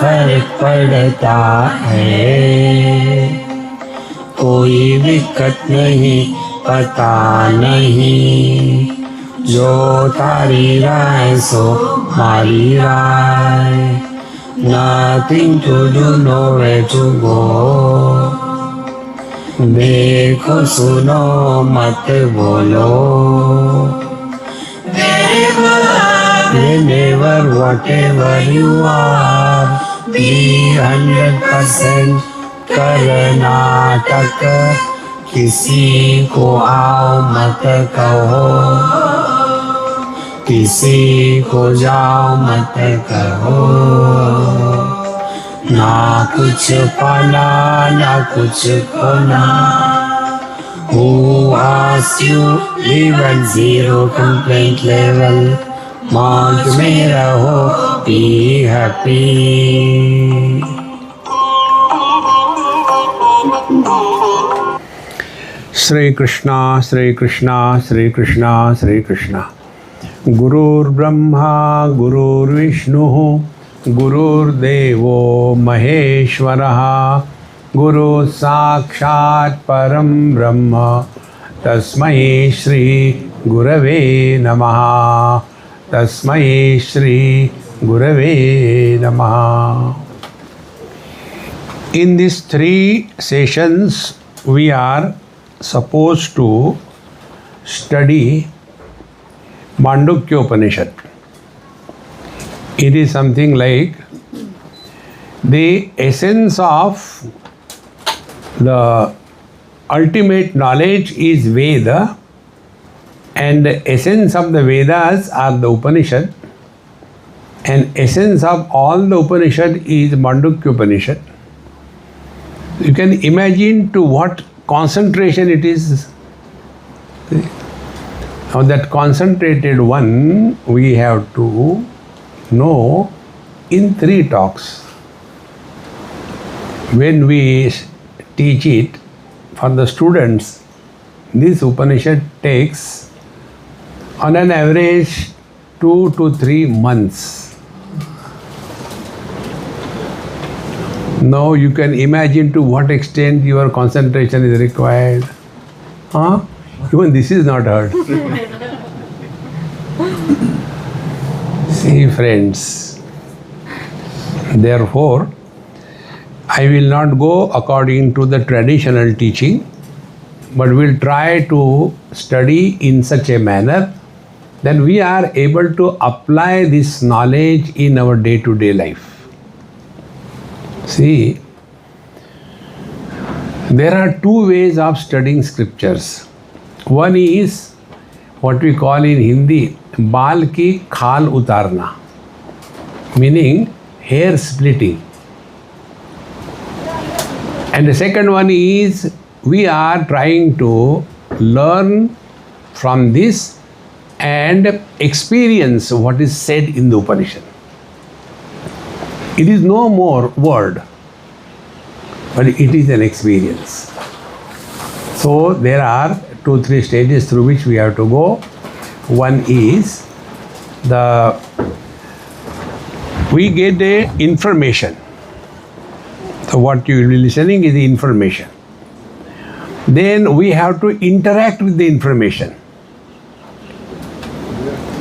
फर्क पड़ता है, कोई दिक्कत नहीं, पता नहीं, जो तारी राय सो मारी राय, nothing to do, nowhere to go, देखो सुनो मत बोलो, whenever whatever you are, be 100% Karnataka, किसी को आओ मत कहो, किसी को जाओ मत कहो, ना कुछ पाना ना कुछ खोना, who asked you live at zero complaint level, मौज में रहो, be happy. Shri Krishna, Shri Krishna, Shri Krishna, Shri Krishna. Gurur Brahma, Gurur Vishnu, Gurur Devo Maheshwaraha, Guru Sakshat Param Brahma, Tasmai Shri Gurave Namaha, Tasmai Shri Gurave Namaha. In these 3 sessions, we are supposed to study Mandukya Upanishad. It is something like the essence of the ultimate knowledge is Veda, and the essence of the Vedas are the Upanishad, and essence of all the Upanishad is Mandukya Upanishad. You can imagine to what concentration it is. Now that concentrated one we have to know in 3 talks. When we teach it for the students, this Upanishad takes on an average 2 to 3 months. Now you can imagine to what extent your concentration is required. Even this is not hard. See friends, therefore I will not go according to the traditional teaching, but will try to study in such a manner that we are able to apply this knowledge in our day-to-day life. See, there are 2 ways of studying scriptures. One is what we call in Hindi, बाल की खाल उतारना, meaning hair splitting. And the second one is we are trying to learn from this and experience what is said in the Upanishad. It is no more word, but it is an experience. So there are 2-3 stages through which we have to go. One is we get the information. So what you will be listening is the information. Then we have to interact with the information.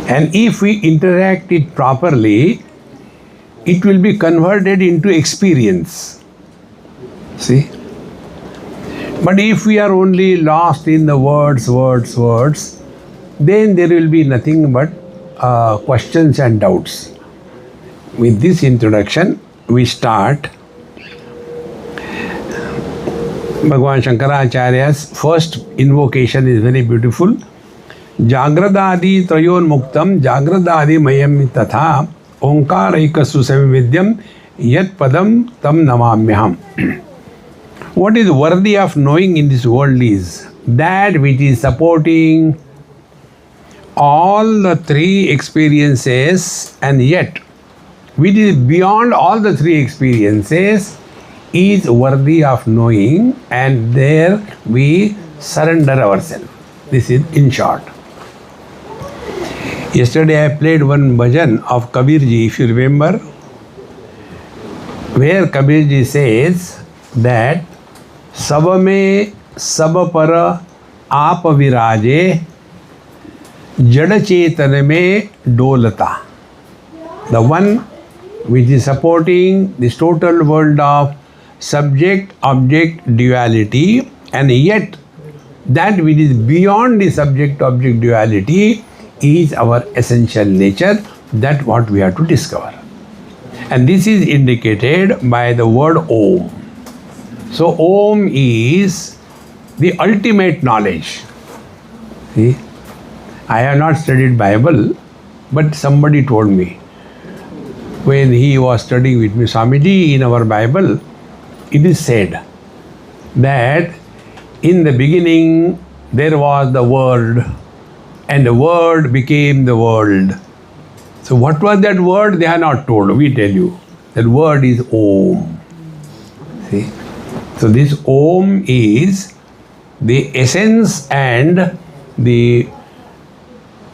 And if we interact it properly, it will be converted into experience. See? But if we are only lost in the words, then there will be nothing but questions and doubts. With this introduction, we start. Bhagavan Shankaracharya's first invocation is very beautiful. Jagradadi trayon muktam jagradadi mayam tatha onkaraika susavidyam yat padam tam namamyaham. What is worthy of knowing in this world is that which is supporting all the 3 experiences, and yet which is beyond all the 3 experiences is worthy of knowing, and there we surrender ourselves. This is in short. Yesterday I played one bhajan of Kabirji, if you remember. where Kabirji says that सब में सब पर आप विराजे जड़ चेतन में डोलता. The one which is supporting this total world of subject-object duality, and yet that which is beyond the subject-object duality is our essential nature. That's what we have to discover. And this is indicated by the word Om. So Om is the ultimate knowledge. See, I have not studied Bible, but somebody told me when he was studying with me, Swamiji, in our Bible, it is said that in the beginning there was the Word, and the Word became the world. So what was that word? They are not told. We tell you. That word is Om. See? So this Om is the essence and the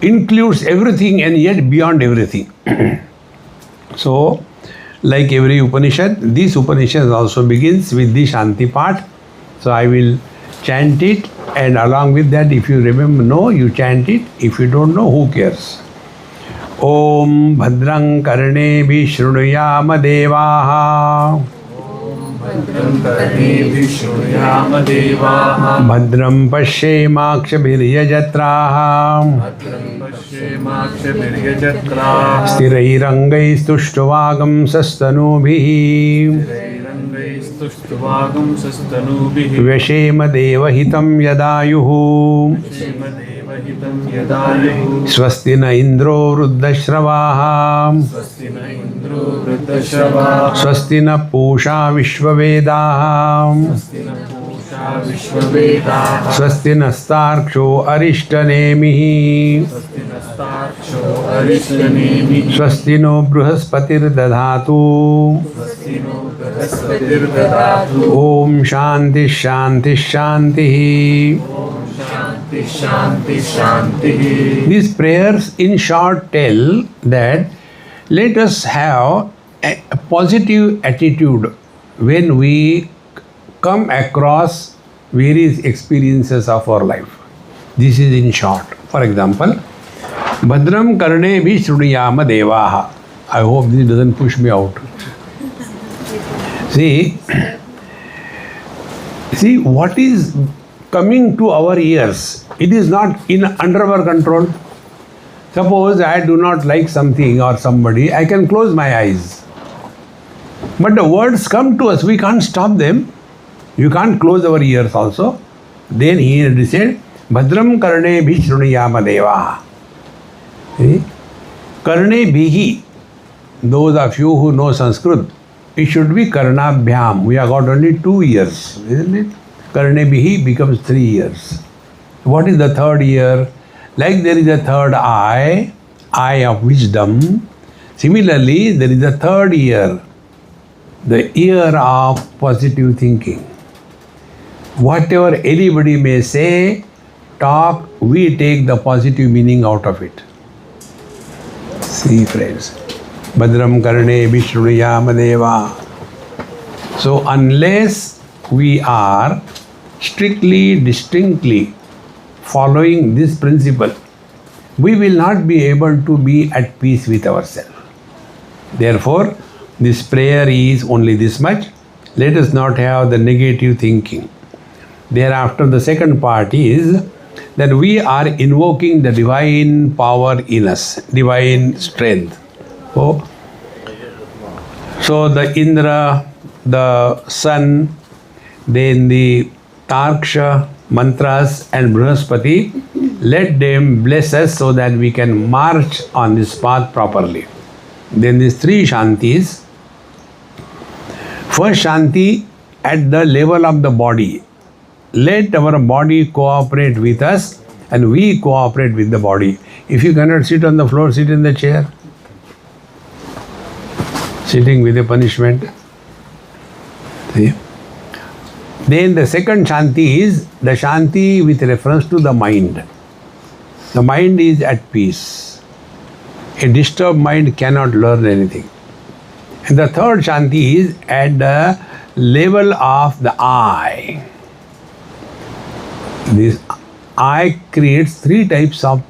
includes everything and yet beyond everything. So, like every Upanishad, this Upanishad also begins with the Shanti part. So I will chant it, and along with that, if you remember, you chant it. If you don't know, who cares? Om Bhadrang Karnebi Shrunuyama Devaha. Bhadram Pashyemakshabhiryajatraha. Sthirairangaistustuvagam sastanubhihi. Vyashema devahitam yadayuhu. Swasti na indro vruddashravaha. Swasti na pusha vishvavedaha. Swasti na starksho arishtanemihi. Swasti no bruhaspatir dadhatu. Om Shanti Shanti Shanti. These prayers in short tell that let us have a positive attitude when we come across various experiences of our life. This is in short. For example, Bhadram Karne Bhi Shruniyama Devaha. I hope this doesn't push me out. See what is coming to our ears. It is not under our control. Suppose I do not like something or somebody, I can close my eyes. But the words come to us, we can't stop them. You can't close our ears also. Then he said, Bhadram Karne Bhi Shruniyama Devaha. Karne Bhihi. Those of you who know Sanskrit, it should be Karnabhyam. We have got only 2 years, isn't it? Karne Bhihi becomes 3 years. What is the third ear? Like there is a third eye, eye of wisdom. Similarly, there is a third ear, the ear of positive thinking. Whatever anybody may say, talk, we take the positive meaning out of it. See, friends. Bhadram Karne Vishnuyama Deva. So unless we are strictly, distinctly following this principle, we will not be able to be at peace with ourselves. Therefore, this prayer is only this much. Let us not have the negative thinking. Thereafter, the second part is that we are invoking the divine power in us, divine strength. So the Indra, the sun, then the Tarksha, mantras and Brihaspati, let them bless us so that we can march on this path properly. Then these 3 Shantis. First Shanti at the level of the body. Let our body cooperate with us and we cooperate with the body. If you cannot sit on the floor, sit in the chair. Sitting with a punishment. See? Then the second Shanti is the Shanti with reference to the mind. The mind is at peace. A disturbed mind cannot learn anything. And the third Shanti is at the level of the eye. This eye creates three types of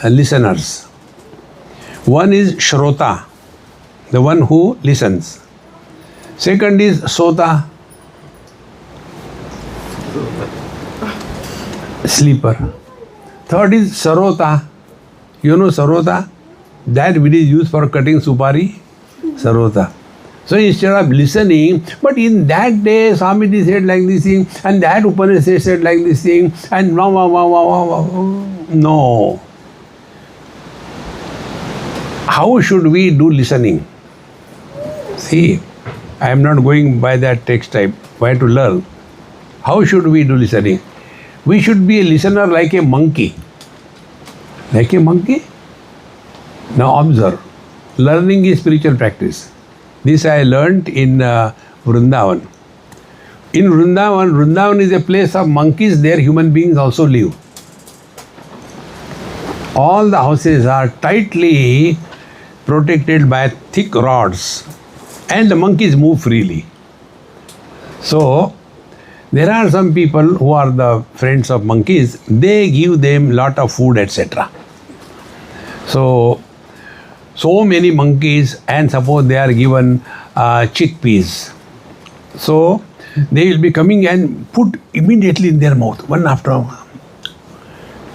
listeners. One is Shrota, the one who listens. Second is Sota, sleeper. Third is Sarota. You know Sarota? That which is used for cutting supari? Sarota. So instead of listening, but in that day Swamiji said like this thing, and that Upanishad said like this thing, and no. How should we do listening? See, I am not going by that text type. Why to learn? How should we do listening? We should be a listener like a monkey. Like a monkey? Now observe. Learning is spiritual practice. This I learnt in Vrindavan. In Vrindavan is a place of monkeys. There human beings also live. All the houses are tightly protected by thick rods, and the monkeys move freely. So there are some people who are the friends of monkeys. They give them lot of food, etc. So many monkeys, and suppose they are given chickpeas. So they will be coming and put immediately in their mouth, one after one.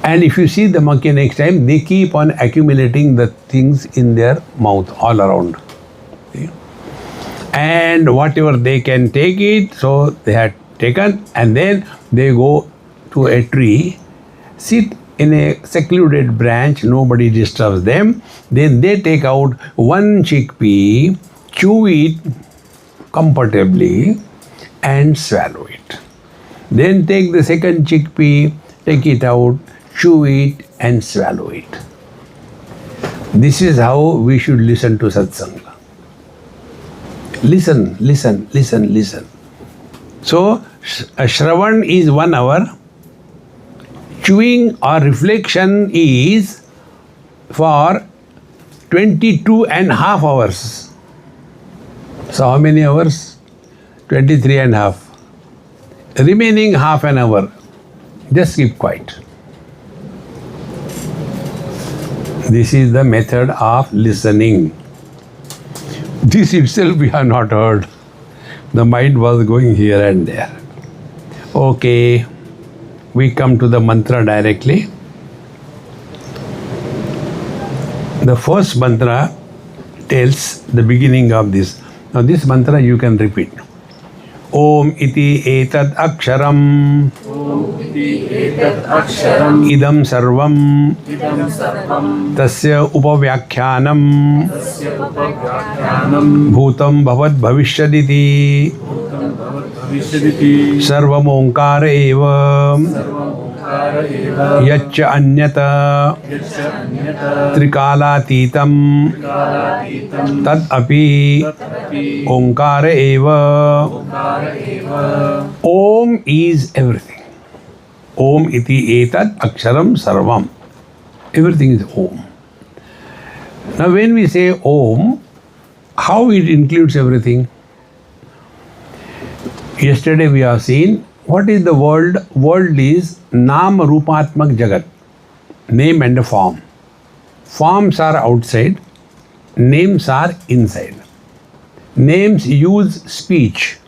And if you see the monkey next time, they keep on accumulating the things in their mouth all around. See? And whatever they can take it, so they had taken, and then they go to a tree, sit in a secluded branch, nobody disturbs them. Then they take out one chickpea, chew it comfortably, and swallow it. Then take the second chickpea, take it out, chew it, and swallow it. This is how we should listen to satsanga. Listen, listen, listen, listen. So, a Shravan is 1 hour. Chewing or reflection is for 22.5 hours. So how many hours? 23.5. Remaining half an hour, just keep quiet. This is the method of listening. This itself we have not heard. The mind was going here and there. Okay. We come to the mantra directly. The first mantra tells the beginning of this. Now this mantra you can repeat. Om iti etad aksharam. Om iti etad aksharam. Idam sarvam. Idam sarvam. Tasya upavyakyanam. Tasya upavyakyanam. Bhutam bhavat bhavishyaditi. Bhutam bhavat bhavishyaditi. Sarvam onkara eva. Sarvam onkara eva. Yaccha anyata. Yaccha anyata. Trikalatītam. Trikalatītam. Tad api. Tadapi. Onkara eva. Onkara eva. Om is everything. Om iti etad aksharam sarvam. Everything is Om. Now when we say Om, how it includes everything? Yesterday we have seen what is the world. World is Nam Rupatmak Jagat. Name and a form. Forms are outside. Names are inside. Names use speech.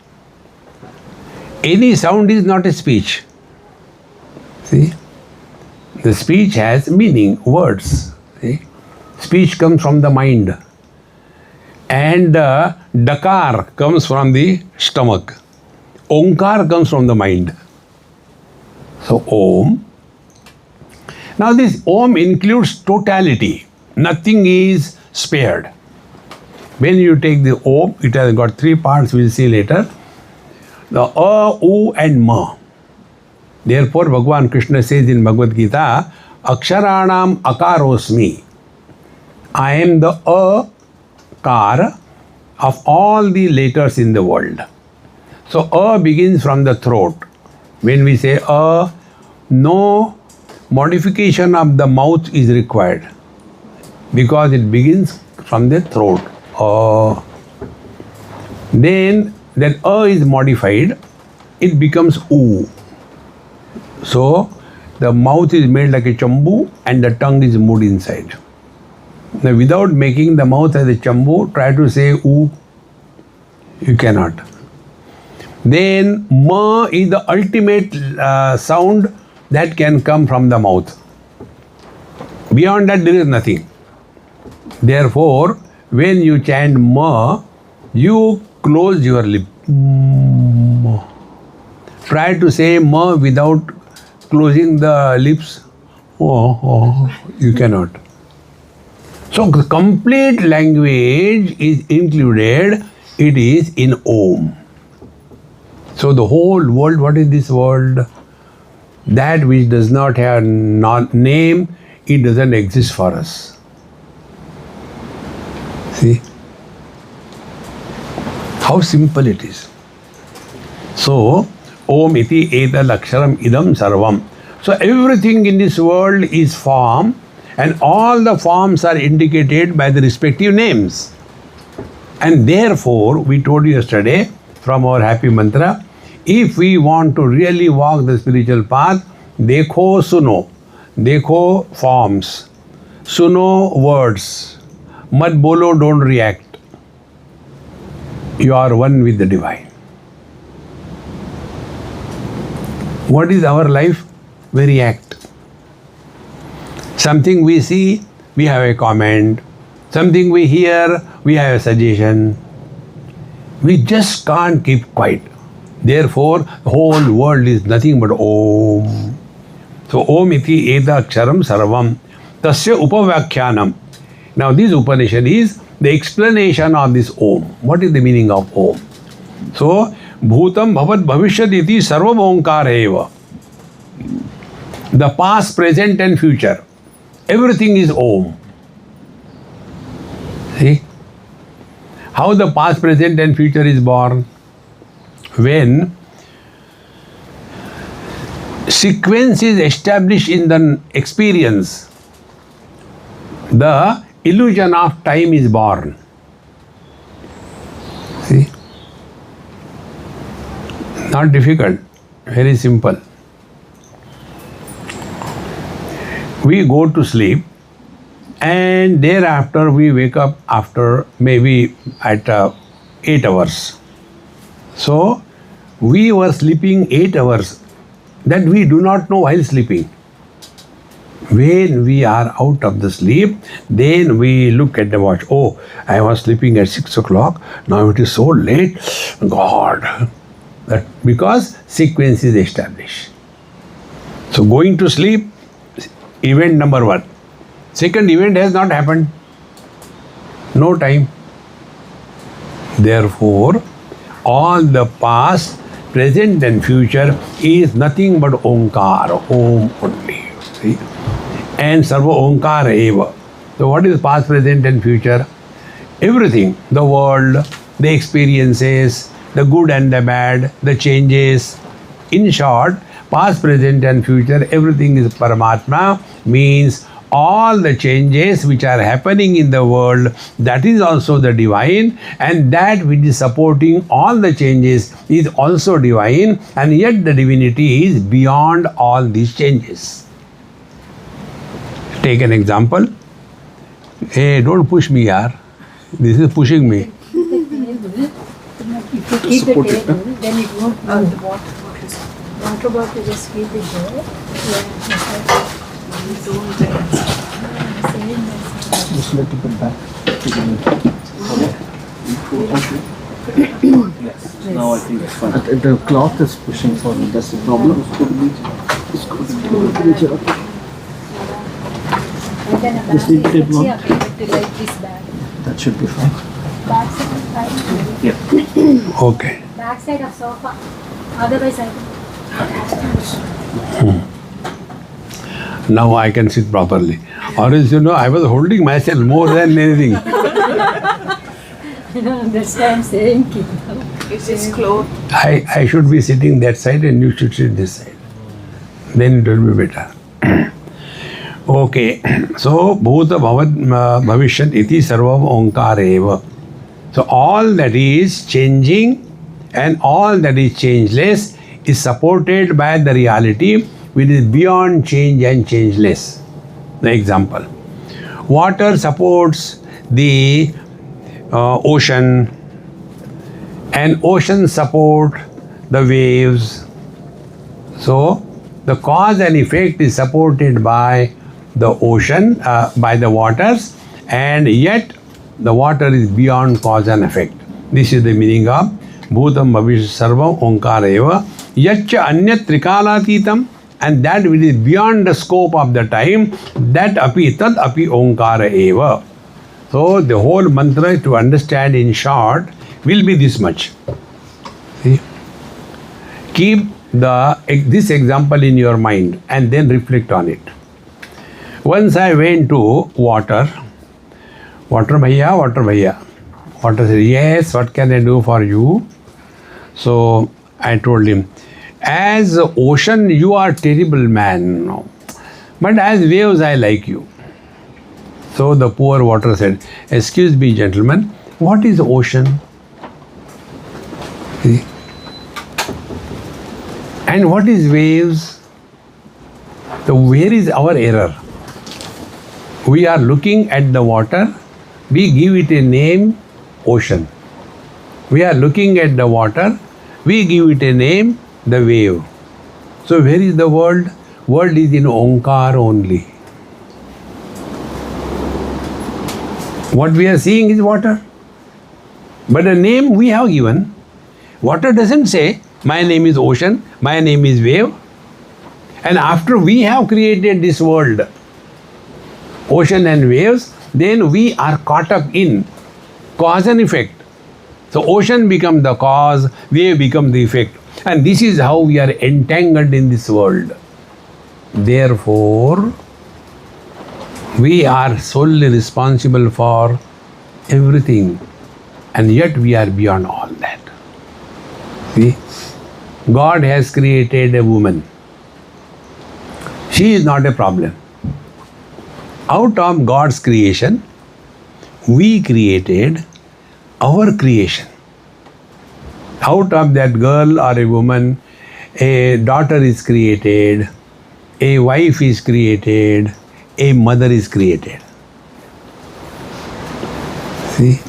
Any sound is not a speech. See? The speech has meaning, words. See? Speech comes from the mind. And dakar comes from the stomach. Onkar comes from the mind. So Om. Now this Om includes totality. Nothing is spared. When you take the Om, it has got 3 parts, we'll see later. The U and Ma. Therefore, Bhagavan Krishna says in Bhagavad Gita, Aksharanam akarosmi. I am the akar of all the letters in the world. So, begins from the throat. When we say no modification of the mouth is required because it begins from the throat. Then that A is modified, it becomes U. So the mouth is made like a chambu and the tongue is moved inside. Now without making the mouth as a chambu, try to say U. You cannot. Then Ma is the ultimate sound that can come from the mouth. Beyond that there is nothing. Therefore, when you chant Ma, you close your lip. Try to say Ma without closing the lips. You cannot. So the complete language is included. It is in Om. So the whole world, what is this world? That which does not have name, it doesn't exist for us. See? How simple it is. So, Om iti etad aksharam idam sarvam. So everything in this world is form, and all the forms are indicated by the respective names. And therefore, we told you yesterday from our happy mantra, if we want to really walk the spiritual path, dekho suno, dekho forms, suno words, mat bolo, don't react. You are one with the divine. What is our life? We react. Something we see, we have a comment. Something we hear, we have a suggestion. We just can't keep quiet. Therefore, the whole world is nothing but Om. So, Om iti eta aksharam sarvam. Tasya upavyakhyanam. Now, this Upanishad is the explanation of this Om. What is the meaning of Om? So, Bhutam bhavat bhavishyat iti sarvam omkara eva. The past, present and future. Everything is Om. See? How the past, present and future is born? When sequence is established in the experience, the illusion of time is born. See? Not difficult, very simple. We go to sleep and thereafter we wake up after maybe at 8 hours. So, we were sleeping 8 hours that we do not know while sleeping. When we are out of the sleep, then we look at the watch. Oh, I was sleeping at 6 o'clock. Now it is so late. God. That because sequence is established. So going to sleep, event number 1. Second event has not happened. No time. Therefore, all the past, present and future is nothing but Omkar, Om only. See? And Sarva Omkara eva. So what is past, present and future? Everything. The world, the experiences, the good and the bad, the changes. In short, past, present and future, everything is Paramatma, means all the changes which are happening in the world, that is also the divine, and that which is supporting all the changes is also divine, and yet the divinity is beyond all these changes. Take an example. Hey, don't push me, yaar. This is pushing me. If you keep the table, then it won't move. The water bottle, just keep it there. Just let it go back to the middle. Yes. Now I think it's fine. The cloth is pushing for me. That's the problem. And then a Just leave the table on. like this bag. That should be fine. Back side is fine. Yeah. Okay. Back side of sofa. Otherwise, I Now I can sit properly. Or else, I was holding myself more than anything. that's why I'm saying. Is this cloth? I should be sitting that side and you should sit this side. Then it will be better. Okay. So, Bhuta Bhavat Bhavishyat iti sarvam Omkara eva. So all that is changing and all that is changeless is supported by the reality which is beyond change and changeless. The example. Water supports the ocean, and ocean support the waves. So the cause and effect is supported by the ocean, by the waters, and yet the water is beyond cause and effect. This is the meaning of Bhutam Bhavish Sarvam Onkara Eva Yacha Anyat Trikalatitam, and that which is beyond the scope of the time, that api tad api Onkara Eva. So the whole mantra, to understand in short, will be this much. See? Keep this example in your mind and then reflect on it. Once I went to water bhaiya, water bhaiya. Water said, yes, what can I do for you? So I told him, as ocean, you are terrible man. But as waves, I like you. So the poor water said, excuse me, gentlemen, what is ocean? See? And what is waves? So where is our error? We are looking at the water, we give it a name, ocean. We are looking at the water, we give it a name, the wave. So where is the world? World is in Onkar only. What we are seeing is water. But the name we have given, water doesn't say, my name is ocean, my name is wave. And after we have created this world, ocean and waves, then we are caught up in cause and effect. So ocean becomes the cause, wave becomes the effect. And this is how we are entangled in this world. Therefore, we are solely responsible for everything, and yet we are beyond all that. See, God has created a woman. She is not a problem. Out of God's creation, we created our creation. Out of that girl or a woman, a daughter is created, a wife is created, a mother is created. See?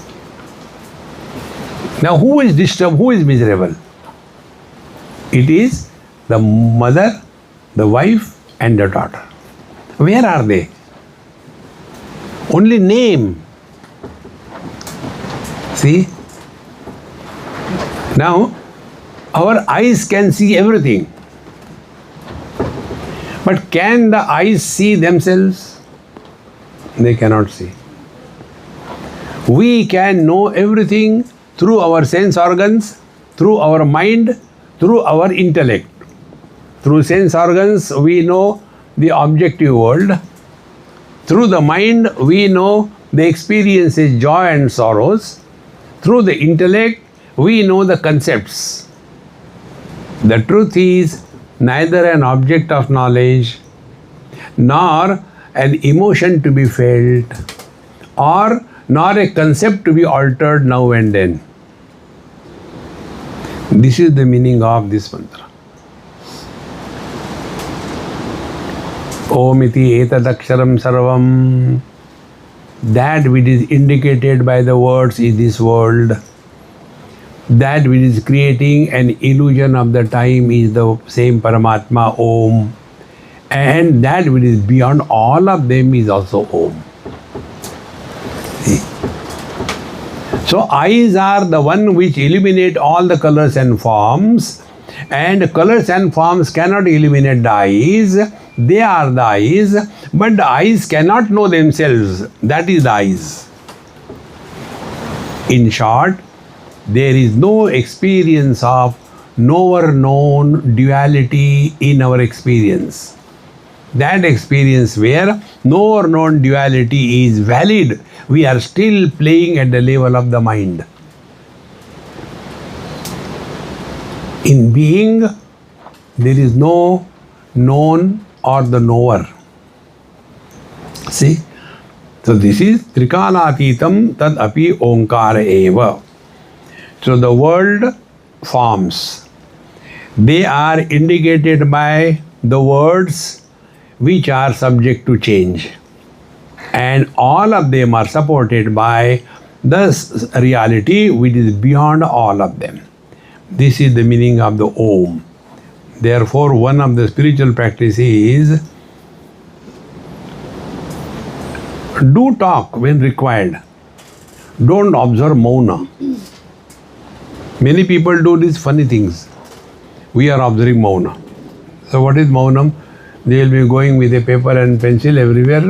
Now who is disturbed, who is miserable? It is the mother, the wife and the daughter. Where are they? Only name. See? Now, our eyes can see everything. But can the eyes see themselves? They cannot see. We can know everything through our sense organs, through our mind, through our intellect. Through sense organs, we know the objective world. Through the mind, we know the experiences, joy and sorrows. Through the intellect, we know the concepts. The truth is neither an object of knowledge, nor an emotion to be felt, or nor a concept to be altered now and then. This is the meaning of this mantra. Om iti etadaksharam sarvam. That which is indicated by the words is this world. That which is creating an illusion of the time is the same Paramatma, Om. And that which is beyond all of them is also Om. See? So eyes are the one which illuminate all the colors and forms, and colors and forms cannot illuminate the eyes. They are the eyes, but the eyes cannot know themselves. That is the eyes. In short, there is no experience of knower-known duality in our experience. That experience where knower-known duality is valid, we are still playing at the level of the mind. In being, there is no known or the knower. See, So this is Trikalatitam tad api Onkara eva. So the world forms, they are indicated by the words which are subject to change. And all of them are supported by the reality which is beyond all of them. This is the meaning of the Om. Therefore, one of the spiritual practices is do talk when required. Don't observe mauna. Many people do these funny things. We are observing mauna. So what is maunam? They will be going with a paper and pencil everywhere.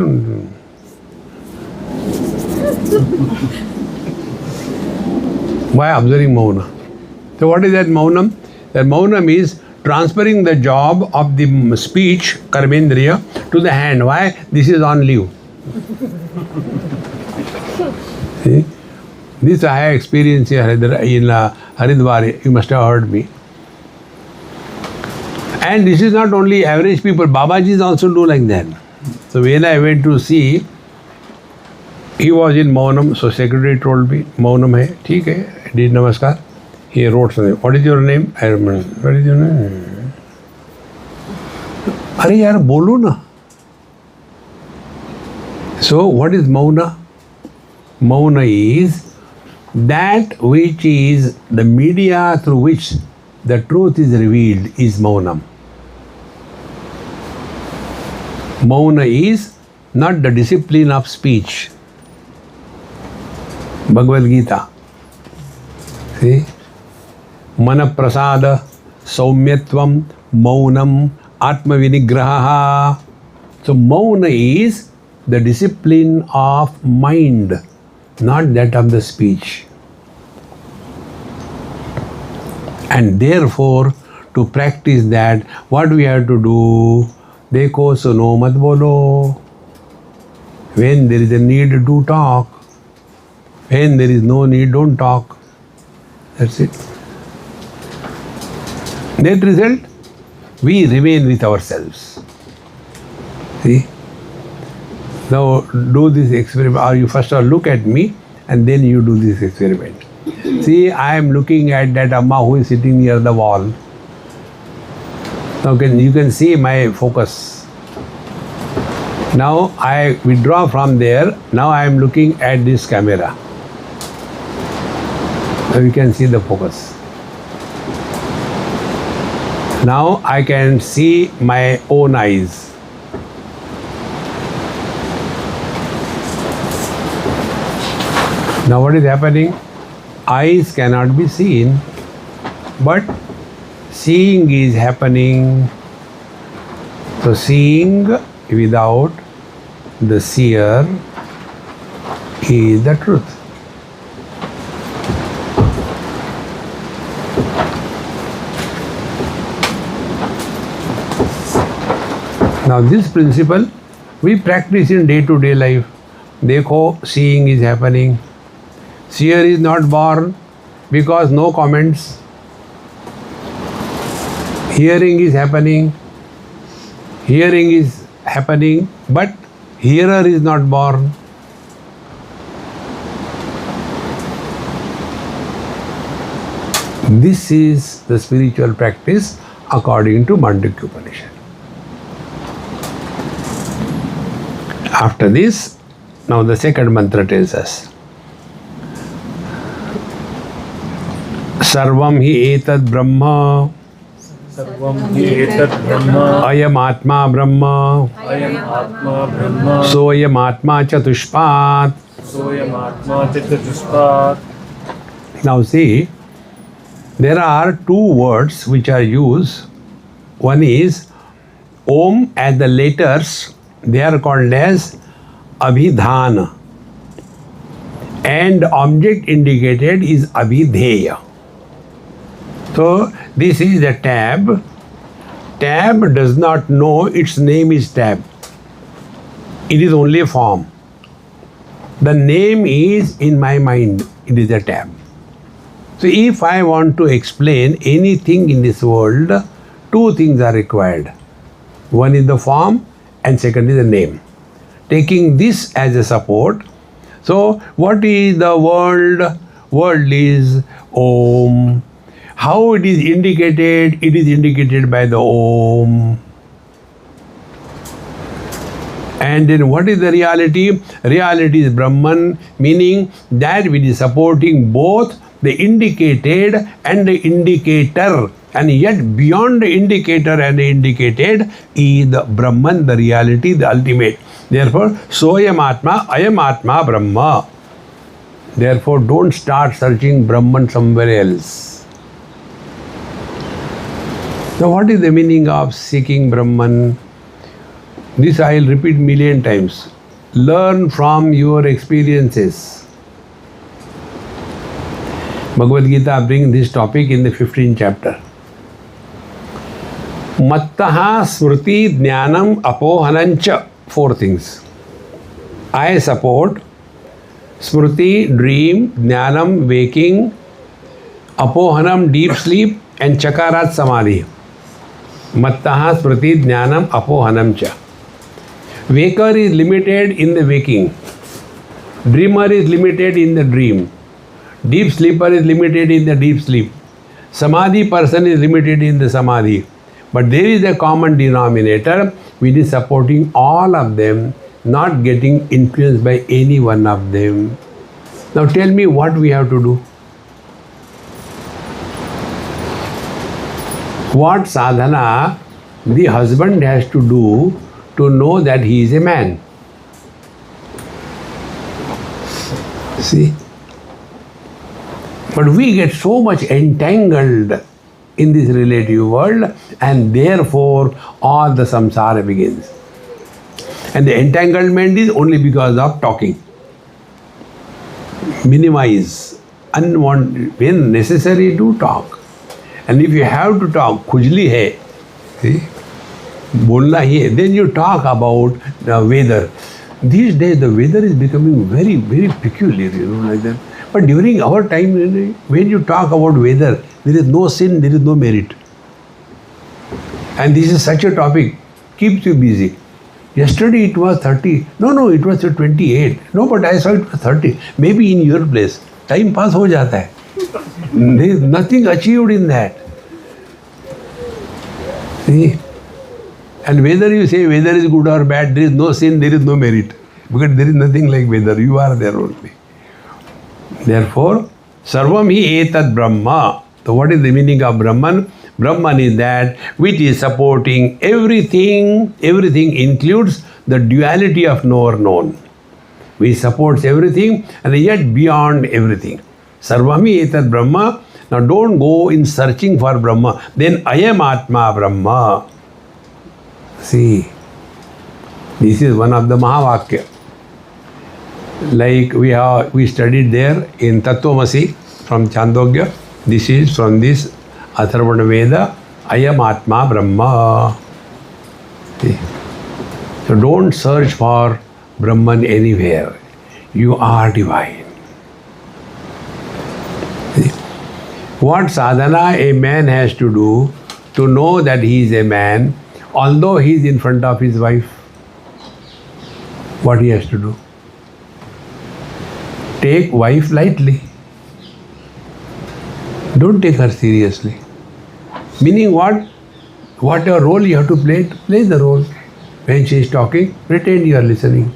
Why observing mauna? So what is that maunam? That maunam is transferring the job of the speech, karmendriya, to the hand. Why? This is on leave. See? This I have experienced in Haridwar. You must have heard me. And this is not only average people. Babajis also do like that. So when I went to see, he was in Maunam. So secretary told me, Maunam hai, theek hai. I did namaskar. He wrote something. What is your name? I remember. What is your name? Arey yaar, bolo na. So what is Mauna? Mauna is that which is the media through which the truth is revealed is Maunam. Mauna is not the discipline of speech. Bhagavad Gita. See? Mana prasada, saumyatvam, maunam, atma vinigraha. So Mauna is the discipline of mind, not that of the speech. And therefore, to practice that, what we have to do? Dekho suno mat bolo. When there is a need, do talk. When there is no need, don't talk. That's it. Net result, we remain with ourselves. See? Now do this experiment, or you first of all look at me and then you do this experiment. See, I am looking at that Amma who is sitting near the wall. Now you can see my focus. Now I withdraw from there. Now I am looking at this camera. Now you can see the focus. Now I can see my own eyes. Now what is happening? Eyes cannot be seen, but seeing is happening. So seeing without the seer is the truth. Now this principle we practice in day-to-day life. Dekho, seeing is happening. Seer is not born because no comments. Hearing is happening. Hearing is happening, but hearer is not born. This is the spiritual practice according to Mandukya Upanishad. After this, now the second mantra tells us, Sarvam hi etad brahma, Sarvam hi etat brahma, ayam atma brahma, ayam atma brahma, soyam atma chatushpat. soyam atma chatushpat. Now see, there are two words which are used. One is Om as the letters, they are called as Abhidhana. And object indicated is Abhidheya. So this is the tab. Tab does not know its name is tab. It is only a form. The name is in my mind. It is a tab. So if I want to explain anything in this world, two things are required. One is the form and second is the name. taking this as a support. So, what is the world? World is Om. How it is indicated? It is indicated by the Om. And then what is the reality? Reality is Brahman, meaning that which is supporting both the indicated and the indicator. And yet beyond the indicator and the indicated is the Brahman, the reality, the ultimate. Therefore, Soyam Atma, Ayam Atma, Brahma. Therefore, don't start searching Brahman somewhere else. Now, what is the meaning of seeking Brahman? This I will repeat million times. Learn from your experiences. Bhagavad Gita brings this topic in the 15th chapter. Mattaha smriti jnanam apohanancha. 4 things. I support. Smriti, dream. Jnanam, waking. Apohanam, deep sleep. And chakarat, samadhi. Mattaha smriti jnanam apohanam cha. Waker is limited in the waking. Dreamer is limited in the dream. Deep sleeper is limited in the deep sleep. Samadhi person is limited in the samadhi. But there is a common denominator which is supporting all of them, not getting influenced by any one of them. Now tell me what we have to do. What sadhana the husband has to do to know that he is a man? See? But we get so much entangled in this relative world, and therefore all the samsara begins. And the entanglement is only because of talking. Minimize, unwanted, when necessary to talk. And if you have to talk, khujli hai, see, bolna hi hai, then you talk about the weather. These days the weather is becoming very, very peculiar, like that. But during our time, when you talk about weather, there is no sin, there is no merit. And this is such a topic, keeps you busy. Yesterday it was 30. No, it was 28. No, but I saw it was 30. Maybe in your place. Time pass ho jata hai. There is nothing achieved in that. See? And whether you say weather is good or bad, there is no sin, there is no merit. Because there is nothing like weather. You are there only. Therefore, Sarvam hi etat Brahma. So what is the meaning of Brahman? Brahman is that which is supporting everything. Everything includes the duality of knower known. Which supports everything and yet beyond everything. Sarvam hi etat Brahma. Now don't go in searching for Brahma. Then Ayam Atma Brahma. See, this is one of the Mahavakya. Like we studied there in Tattvamasi from Chandogya. This is from this Atharvana Veda, Ayam Atma Brahma. See? So don't search for Brahman anywhere. You are divine. See? What sadhana a man has to do to know that he is a man, although he is in front of his wife? What he has to do? Take wife lightly. Don't take her seriously. Meaning what? Whatever role you have to play the role. When she is talking, pretend you are listening.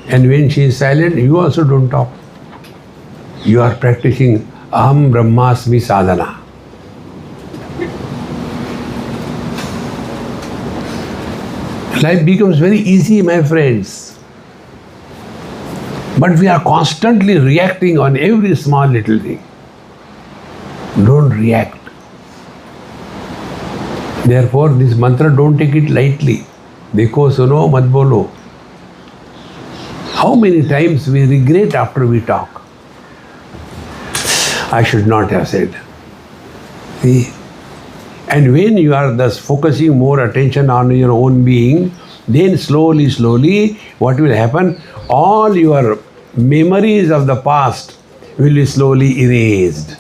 And when she is silent, you also don't talk. You are practicing Aham Brahmasmi sadhana. Life becomes very easy, my friends. But we are constantly reacting on every small little thing. Don't react. Therefore, this mantra, don't take it lightly. Dekho suno mat bolo. How many times we regret after we talk? I should not have said. See? And when you are thus focusing more attention on your own being, then slowly, what will happen? All your memories of the past will be slowly erased.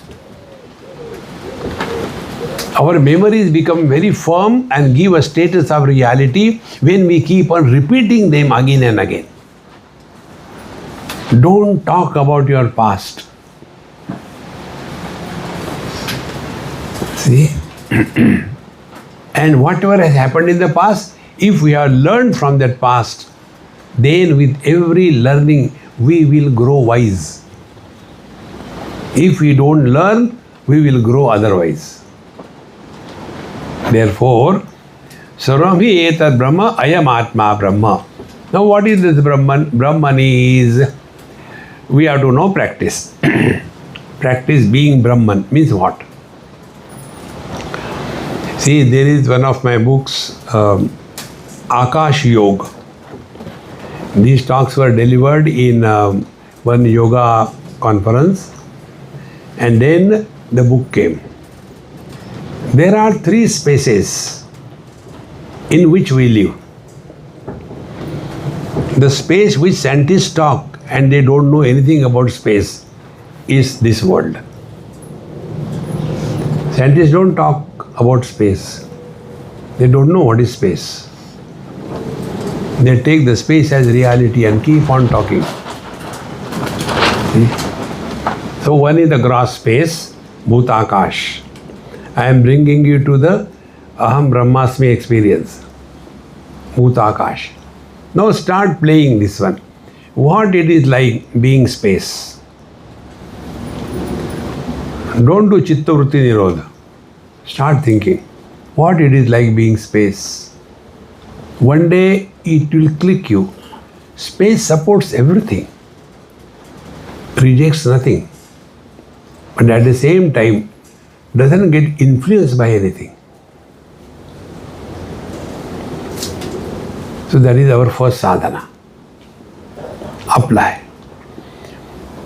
Our memories become very firm and give a status of reality when we keep on repeating them again and again. Don't talk about your past. See? And whatever has happened in the past, if we have learned from that past, then with every learning we will grow wise. If we don't learn, we will grow otherwise. Therefore, Sarvami etat Brahma, ayam Atma Brahma. Now what is this Brahman? Brahman is, we have to know practice. Practice being Brahman means what? See, there is one of my books, Akash Yoga. These talks were delivered in one yoga conference, and then the book came. There are 3 spaces in which we live. The space which scientists talk and they don't know anything about space is this world. Scientists don't talk about space. They don't know what is space. They take the space as reality and keep on talking. See? So one is the gross space, Bhutakash. I am bringing you to the Aham Brahmasmi experience, Bhutakash. Now start playing this one. What it is like being space. Don't do Chitta Vritti Nirodha. Start thinking what it is like being space. One day it will click you. Space supports everything, rejects nothing, but at the same time doesn't get influenced by anything. So that is our first sadhana. Apply.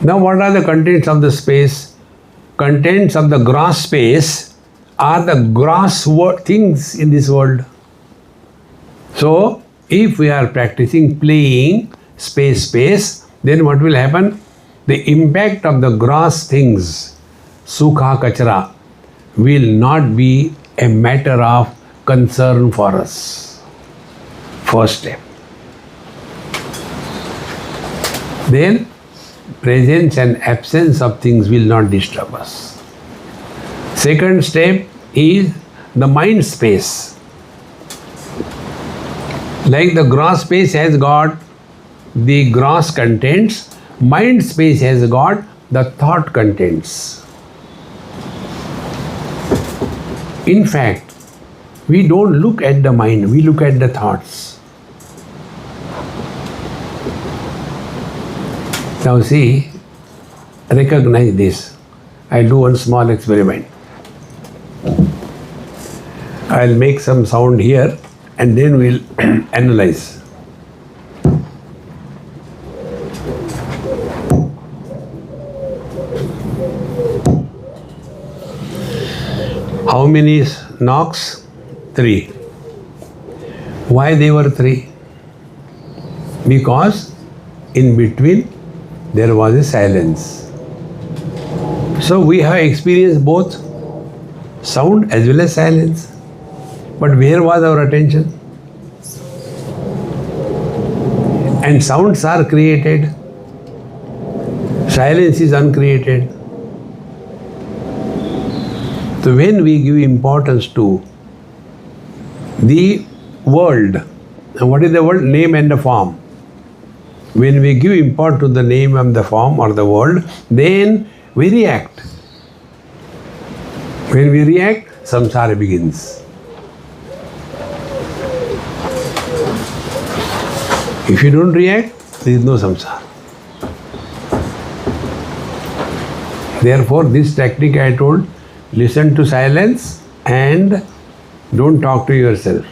Now what are the contents of the space? Contents of the gross space are the gross things in this world. So if we are practicing playing space, then what will happen? The impact of the gross things, sukha kachara, will not be a matter of concern for us. First step. Then presence and absence of things will not disturb us. Second step is the mind space. Like the gross space has got the gross contents, mind space has got the thought contents. In fact, we don't look at the mind, we look at the thoughts. Now see, recognize this. I'll do one small experiment. I'll make some sound here and then we'll analyze. How many knocks? 3. Why they were 3? Because in between there was a silence. So we have experienced both sound as well as silence. But where was our attention? And sounds are created. Silence is uncreated. So when we give importance to the world, and what is the world? Name and the form. When we give importance to the name and the form or the world, then we react. When we react, samsara begins. If you don't react, there is no samsara. Therefore, this technique I told, listen to silence and don't talk to yourself.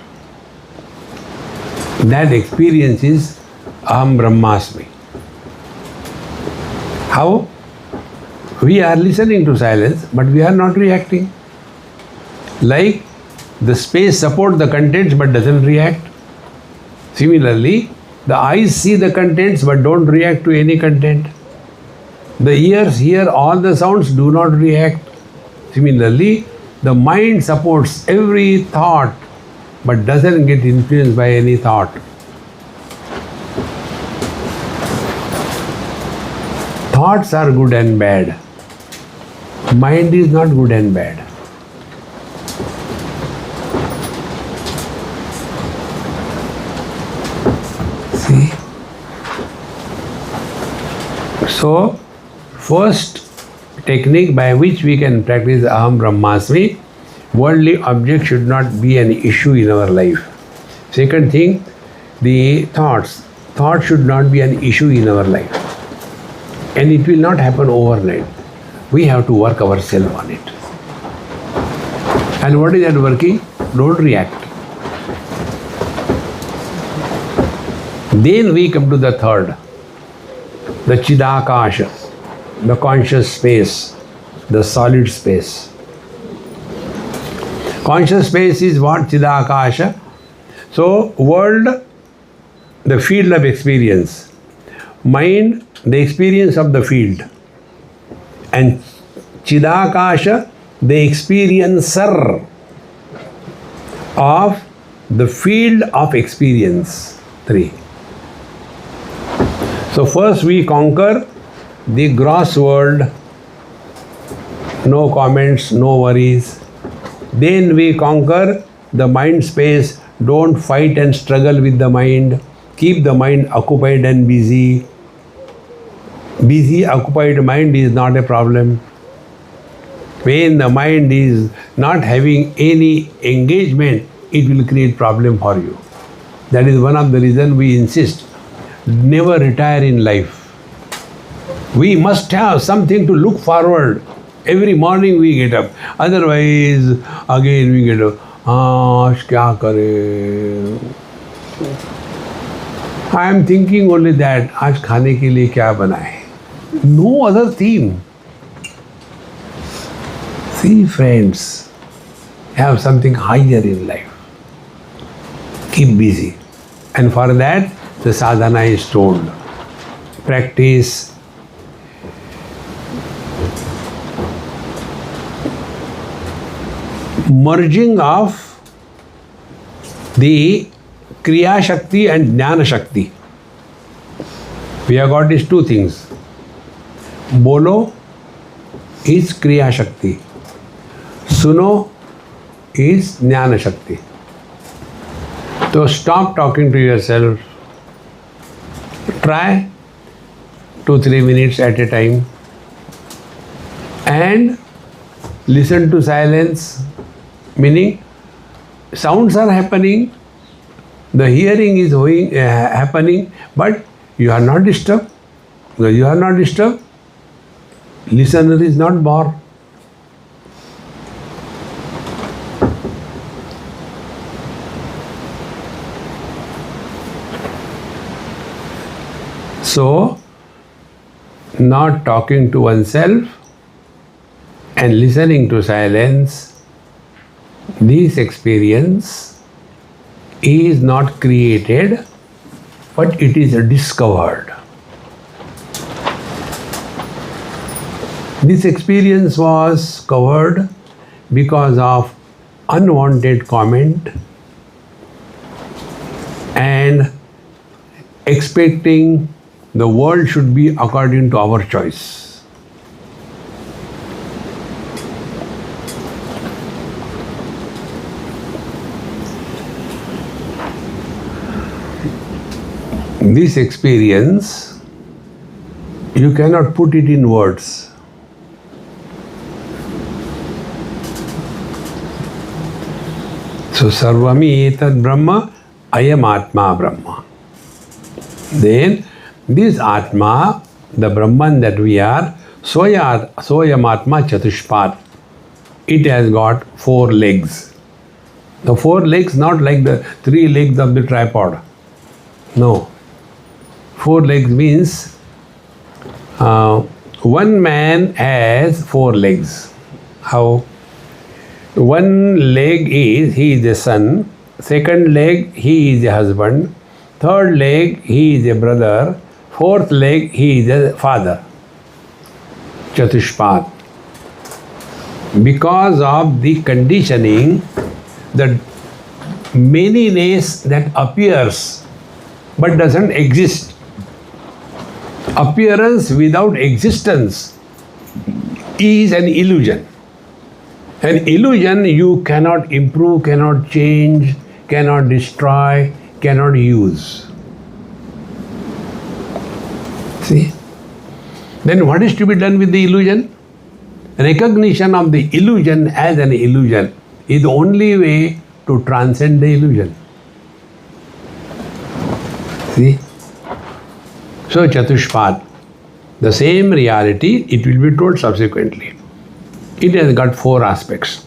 That experience is Aham Brahmasmi. How? We are listening to silence, but we are not reacting. Like the space supports the contents but doesn't react. Similarly, the eyes see the contents but don't react to any content. The ears hear all the sounds, do not react. Similarly, The mind supports every thought but doesn't get influenced by any thought. Thoughts are good and bad. Mind is not good and bad. See? So, first technique by which we can practice Aham Brahmasmi, worldly object should not be an issue in our life. Second thing, the thoughts should not be an issue in our life. And it will not happen overnight. We have to work ourselves on it. And what is that working? Don't react. Then we come to the third, the Chidakasha, the conscious space, the solid space. Conscious space is what? Chidakasha. So, world, the field of experience. Mind, the experience of the field. And Chidakasha, the experiencer of the field of experience. 3. So first we conquer the gross world, no comments, no worries. Then we conquer the mind space, don't fight and struggle with the mind. Keep the mind occupied and busy. Busy, occupied mind is not a problem. When the mind is not having any engagement, it will create problem for you. That is one of the reasons we insist, never retire in life. We must have something to look forward. Every morning we get up. Otherwise, again we get up. Aaj kya kare? I am thinking only that, aaj khane ke liye kya banaye? No other theme. See, friends, have something higher in life. Keep busy. And for that, the sadhana is told. Practice merging of the Kriya Shakti and Jnana Shakti. We have got these two things. Bolo is Kriya Shakti. Suno is Jnana Shakti. So stop talking to yourself. Try 2-3 minutes at a time and listen to silence, meaning sounds are happening, the hearing is happening, but you are not disturbed. Because you are not disturbed, listener is not bored. So, not talking to oneself and listening to silence, this experience is not created, but it is discovered. This experience was covered because of unwanted comment and expecting the world should be according to our choice. This experience, you cannot put it in words. So, Sarvami Etad Brahma, Ayam Atma Brahma. Then, this Atma, the Brahman that we are, Soyam Atma Chatushpat. It has got 4 legs. The 4 legs, not like the 3 legs of the tripod. No. 4 legs means one man has 4 legs. How? One leg is he is a son, second leg he is a husband, third leg he is a brother, fourth leg he is a father. Chatushpat. Because of the conditioning, the manyness that appears but doesn't exist. Appearance without existence is an illusion. An illusion you cannot improve, cannot change, cannot destroy, cannot use. See? Then what is to be done with the illusion? Recognition of the illusion as an illusion is the only way to transcend the illusion. See? So Chatushpad, the same reality, it will be told subsequently. It has got 4 aspects.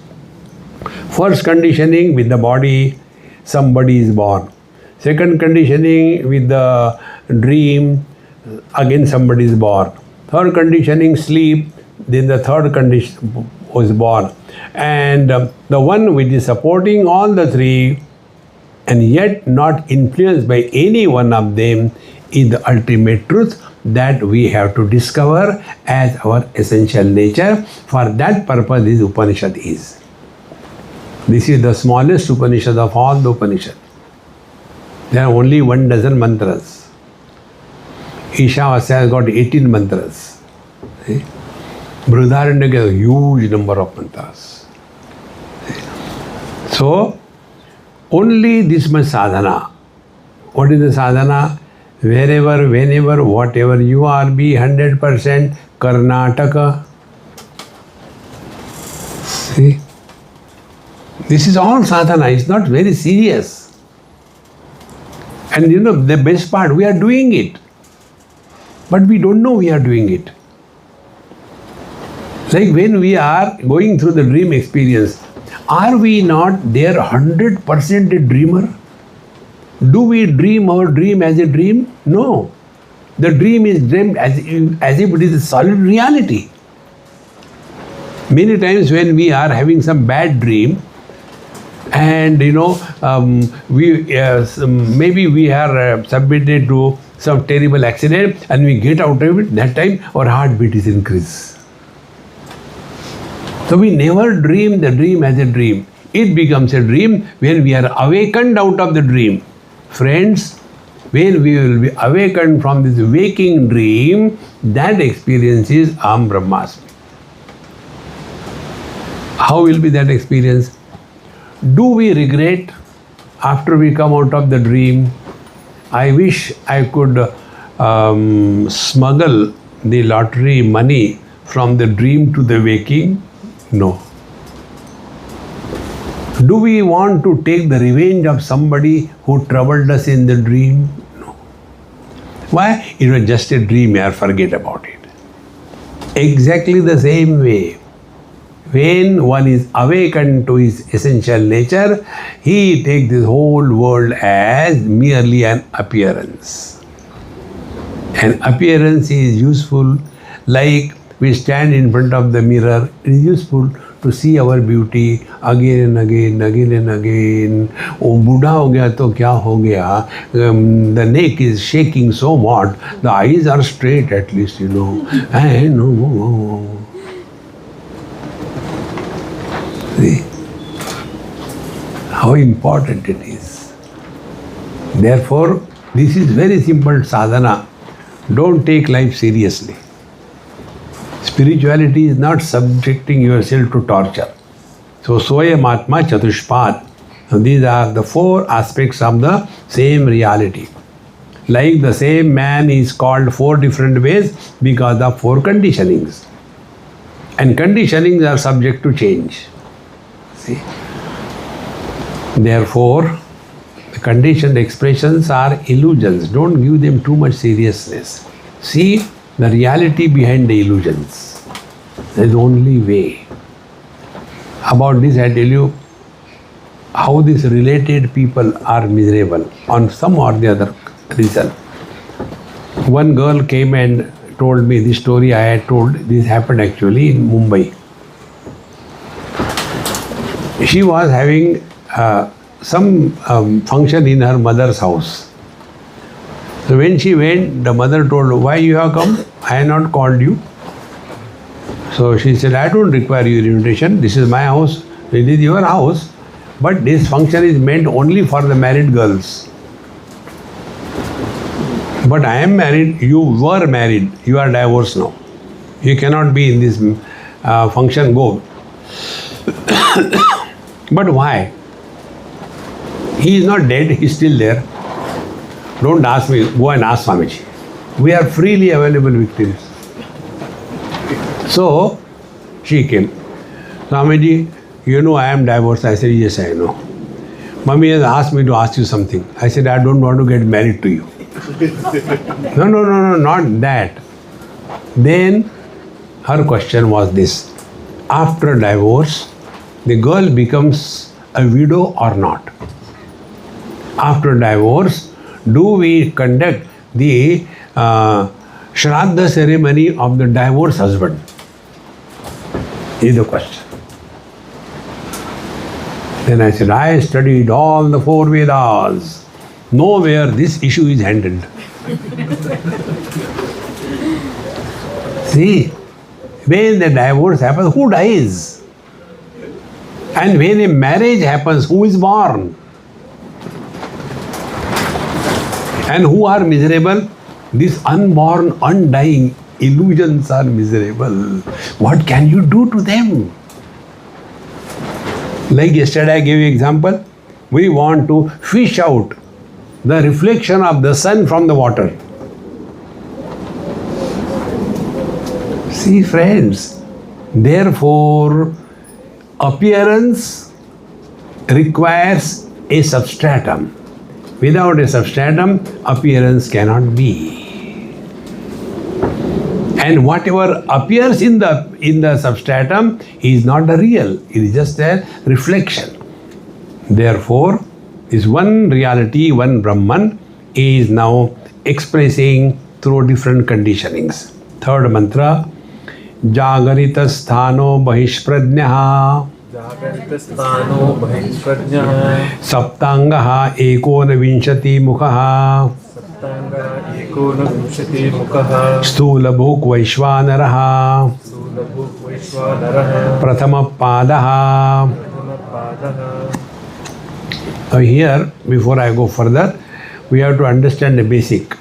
First conditioning, with the body, somebody is born. Second conditioning, with the dream, again somebody is born. Third conditioning, sleep, then the third condition was born. And the one which is supporting all the 3 and yet not influenced by any one of them is the ultimate truth that we have to discover as our essential nature. For that purpose this Upanishad is. This is the smallest Upanishad of all the Upanishads. There are only 12 mantras. Ishavasya has got 18 mantras. See? Brihadaranyaka has a huge number of mantras. See? So, only this much sadhana. What is the sadhana? Wherever, whenever, whatever you are, be 100% Karnataka. See? This is all sadhana. It's not very serious. And you know, the best part, we are doing it. But we don't know we are doing it. Like when we are going through the dream experience, are we not there 100% a dreamer? Do we dream our dream as a dream? No. The dream is dreamed as if it is a solid reality. Many times when we are having some bad dream, and you know, maybe we are submitted to some terrible accident and we get out of it, that time our heartbeat is increased. So we never dream the dream as a dream. It becomes a dream when we are awakened out of the dream. Friends, when we will be awakened from this waking dream, that experience is Aham Brahmasmi. How will be that experience? Do we regret after we come out of the dream? I wish I could smuggle the lottery money from the dream to the waking. No. Do we want to take the revenge of somebody who troubled us in the dream? No. Why? It was just a dream, forget about it. Exactly the same way. When one is awakened to his essential nature, he takes this whole world as merely an appearance. An appearance is useful, like we stand in front of the mirror, it is useful to see our beauty again and again, again and again. Oh, Buddha ho gaya to kya ho gaya? The neck is shaking so much, the eyes are straight at least, you know. No. See how important it is. Therefore, this is very simple sadhana. Don't take life seriously. Spirituality is not subjecting yourself to torture. So, Swayam Atma Chatushpad. These are the 4 aspects of the same reality. Like the same man is called 4 different ways because of 4 conditionings. And conditionings are subject to change. See? Therefore, the conditioned expressions are illusions. Don't give them too much seriousness. See the reality behind the illusions. There is only way. About this, I tell you how these related people are miserable on some or the other reason. One girl came and told me this story I had told. This happened actually in Mumbai. She was having some function in her mother's house. So when she went, the mother told her, "Why you have come? I have not called you." So she said, I don't require your invitation. This is my house. It is your house. But this function is meant only for the married girls. But I am married. You were married. You are divorced now. You cannot be in this function. Go. But why? He is not dead. He is still there. Don't ask me. Go and ask Swamiji. We are freely available victims. So she came. Swamiji, you know I am divorced. I said, yes, I know. Mummy has asked me to ask you something. I said, I don't want to get married to you. No, not that. Then her question was this. After divorce, the girl becomes a widow or not? After divorce, do we conduct the Shraddha ceremony of the divorced husband? Is the question. Then I said, I studied all the 4 Vedas. Nowhere this issue is handled. See, when the divorce happens, who dies? And when a marriage happens, who is born? And who are miserable? These unborn, undying illusions are miserable. What can you do to them? Like yesterday I gave you example. We want to fish out the reflection of the sun from the water. See friends, therefore appearance requires a substratum. Without a substratum, appearance cannot be. And whatever appears in the substratum is not the real. It is just a reflection. Therefore, this one reality, one Brahman, is now expressing through different conditionings. Third mantra, Jagarita sthano bahishpradnyaha Jagarita-sthano bahishpradnyaha Saptangaha ekonavimshati mukhaha Saptanga ekonavimshati mukhaha Stula bhuk vaishvanaraha Sulabhuk vaishvanaraha Prathama padaha. Padaha. Now here, before I go further, we have to understand the basic.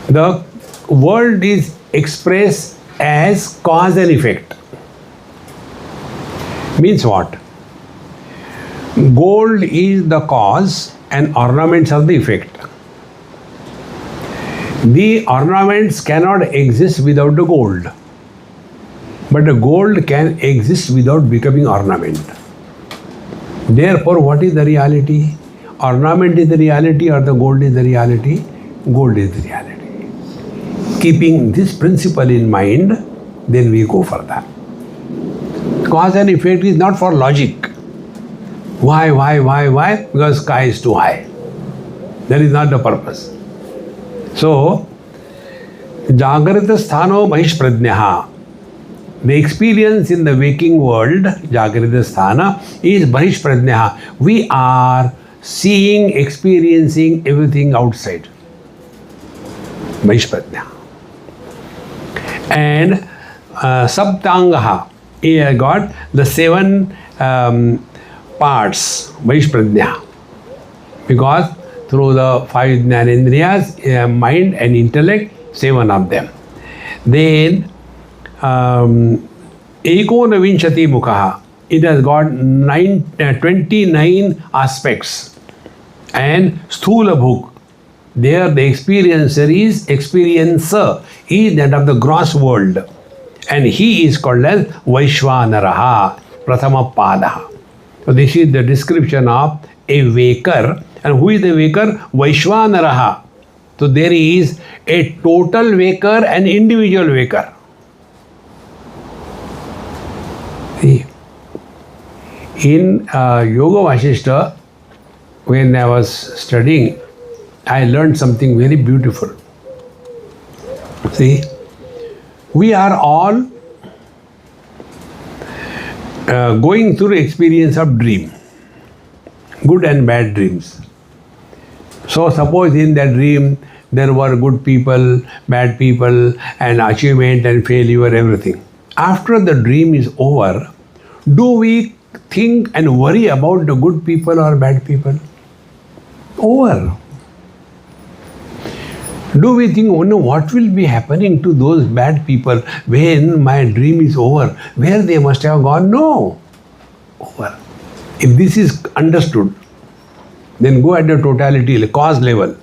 The world is expressed as cause and effect. Means what? Gold is the cause and ornaments are the effect. The ornaments cannot exist without the gold. But the gold can exist without becoming ornament. Therefore, what is the reality? Ornament is the reality or the gold is the reality? Gold is the reality. Keeping this principle in mind, then we go further. Cause and effect is not for logic. Why? Because sky is too high. That is not the purpose. So, Jagrita sthano mahishpradnyaha. The experience in the waking world, Jagrita sthana, is bahishpradnyaha. We are seeing, experiencing everything outside. Bahishpradnyaha. And Saptangaha, he has got the 7 parts, Vaishpradnya. Because through the 5 Jnanendriyas, mind and intellect, 7 of them. Then Ekonavimshati Mukhaha, it has got 29 aspects. And Sthula Bhuk, there the experiencer is that of the gross world. And he is called as Vaishvanaraha, Prathama Padaha. So this is the description of a waker. And who is the waker? Vaishvanaraha. So there is a total waker and individual waker. See, in Yoga Vasishta, when I was studying, I learned something very beautiful. See, we are all going through experience of dream, good and bad dreams. So suppose in that dream there were good people, bad people, and achievement and failure, everything. after the dream is over, do we think and worry about the good people or bad people? Over. Do we think, oh no, what will be happening to those bad people when my dream is over? Where they must have gone? No. Over. If this is understood, then go at the totality, the cause level.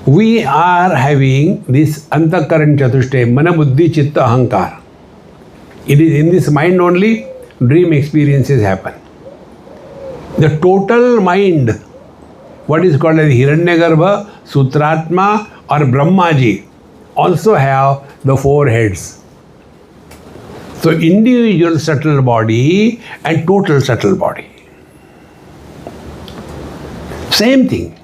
We are having this antakaran chatushtay, mana buddhi chitta ahankar. It is in this mind only dream experiences happen. The total mind, what is called as Hiranyagarbha, Sutratma or Brahmaji, also have the four heads. So individual subtle body and total subtle body. Same thing.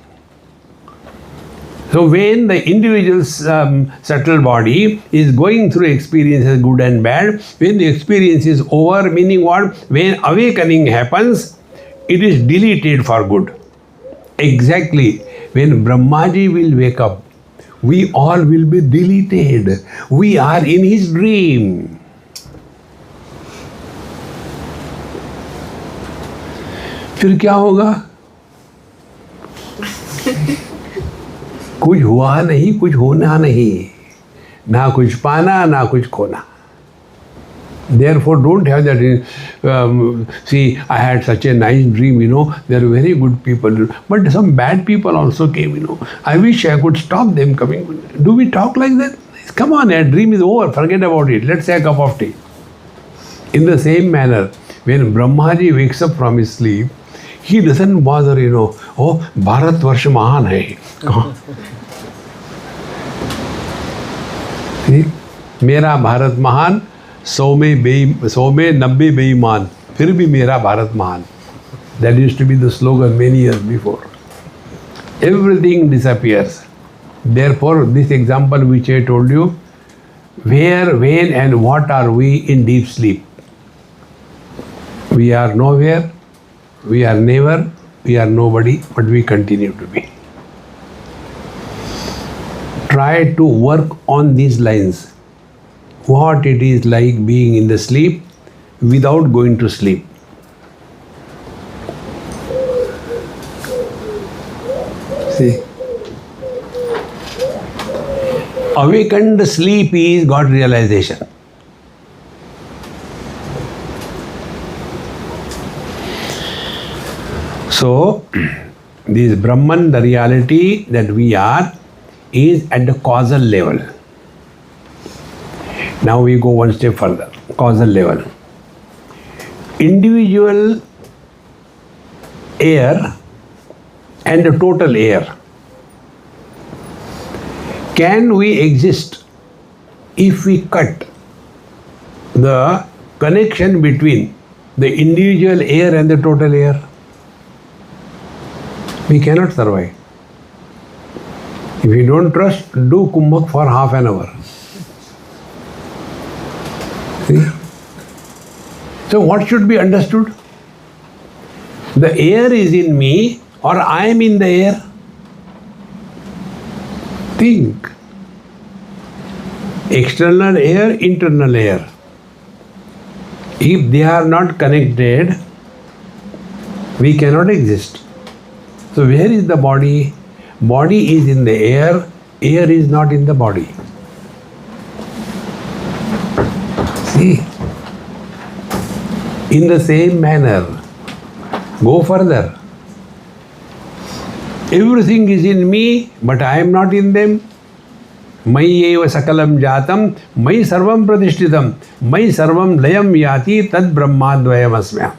So when the individual subtle body is going through experiences good and bad, when the experience is over, meaning what? When awakening happens, it is deleted for good. Exactly. When Brahmaji will wake up, we all will be deleted. We are in his dream. फिर क्या होगा? कुछ हुआ नहीं, कुछ होना नहीं, ना कुछ पाना, ना कुछ खोना. Therefore, don't have that. See, I had such a nice dream, They are very good people, but some bad people also came, I wish I could stop them coming. Do we talk like that? Come on, a dream is over. Forget about it. Let's say a cup of tea. In the same manner, when Brahmaji wakes up from his sleep, he doesn't bother, oh, Bharat Varsha Mahan hai. See, Mera Bharat Mahan, 100 में 90 बेईमान, फिर भी मेरा भारत महान. That used to be the slogan many years before. Everything disappears. Therefore, this example which I told you, where, when and what are we in deep sleep? We are nowhere, we are never, we are nobody, but we continue to be. Try to work on these lines. What it is like being in the sleep without going to sleep. See, awakened sleep is God realization. So, this Brahman, the reality that we are, is at the causal level. Now we go one step further, causal level. Individual air and the total air. Can we exist if we cut the connection between the individual air and the total air? We cannot survive. If you don't trust, do kumbhak for half an hour. See? So what should be understood? The air is in me or I am in the air? Think. External air, internal air. If they are not connected, we cannot exist. So where is the body? Body is in the air is not in the body. See? In the same manner, go further. Everything is in me, but I am not in them. Mai eva sakalam jatam, mai sarvam pratishtitam, mai sarvam layam yati tad brahmadvayam asmya.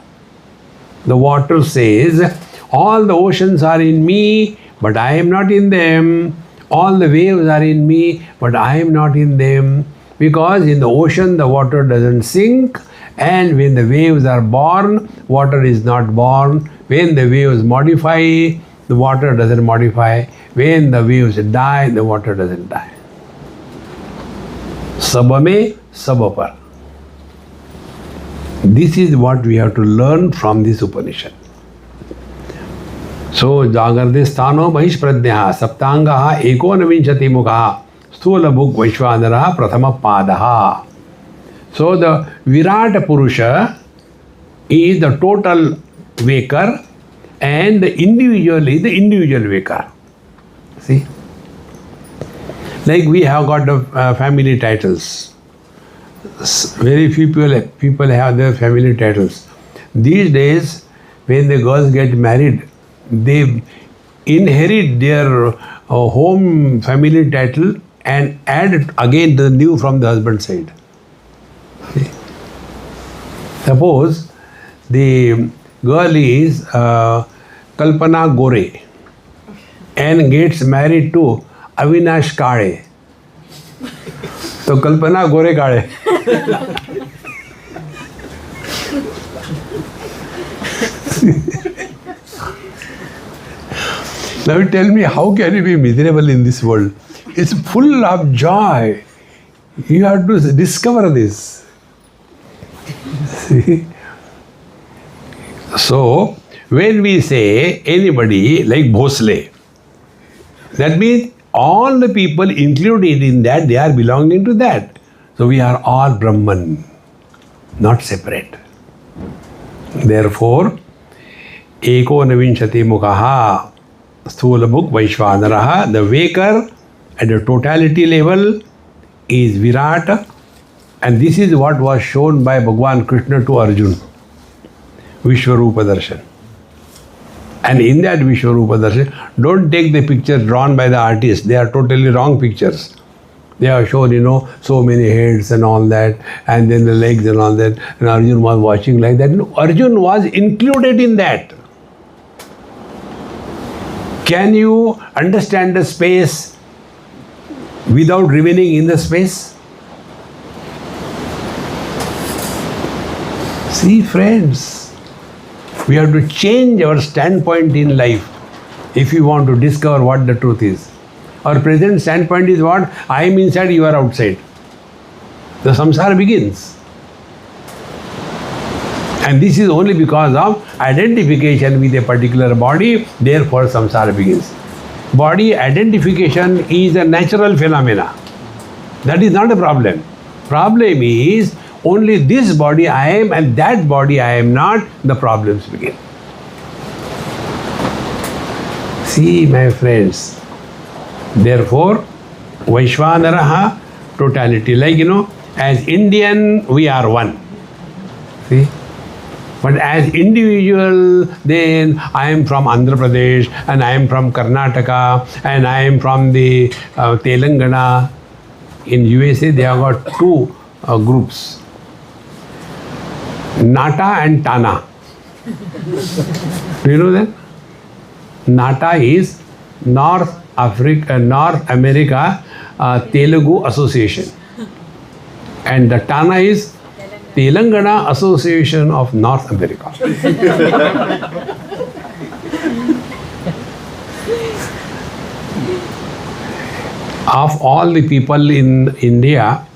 The water says, all the oceans are in me, but I am not in them. All the waves are in me, but I am not in them. Because in the ocean, the water doesn't sink, and when the waves are born, water is not born. When the waves modify, the water doesn't modify. When the waves die, the water doesn't die. Sabame sabapar. This is what we have to learn from this Upanishad. So, Jagrade Sthano Mahish Pradnyaha Saptangaha Ekonavimshati Mukha Sthula Bhuk Vaishwanaraha Prathama Padaha. So the Virata Purusha is the total waker and the individual is the individual waker. See? Like we have got the family titles. Very few people have their family titles. These days, when the girls get married, they inherit their home family title and add again the new from the husband side. See? Suppose the girl is Kalpana Gore and gets married to Avinash Kale. So Kalpana Gore Kale. Now tell me, how can you be miserable in this world? It's full of joy. You have to discover this. See? So, when we say anybody like Bhosle, that means all the people included in that, they are belonging to that. So we are all Brahman, not separate. Therefore, Eko Navinshati Mukhaha, Sthula Mukh Vaishvanaraha, the waker at the totality level is Virata, and this is what was shown by Bhagwan Krishna to Arjuna, Vishwarupa Darshan. And in that Vishwarupa Darshan, don't take the pictures drawn by the artist. They are totally wrong pictures. They have shown, so many heads and all that, and then the legs and all that, and Arjuna was watching like that. No, Arjuna was included in that. Can you understand the space without remaining in the space? See, friends, we have to change our standpoint in life if we want to discover what the truth is. Our present standpoint is what? I am inside, you are outside. The samsara begins. And this is only because of identification with a particular body, therefore samsara begins. Body identification is a natural phenomena. That is not a problem. Problem is only this body I am and that body I am not, the problems begin. See, my friends, therefore, Vaishvanaraha, totality. Like, as Indian, we are one. See? But as individual, then I am from Andhra Pradesh, and I am from Karnataka, and I am from the Telangana. In USA, they have got two groups, Nata and Tana. Do you know that? Nata is North America Telugu Association, and the Tana is Telangana Association of North America. Of all the people in India,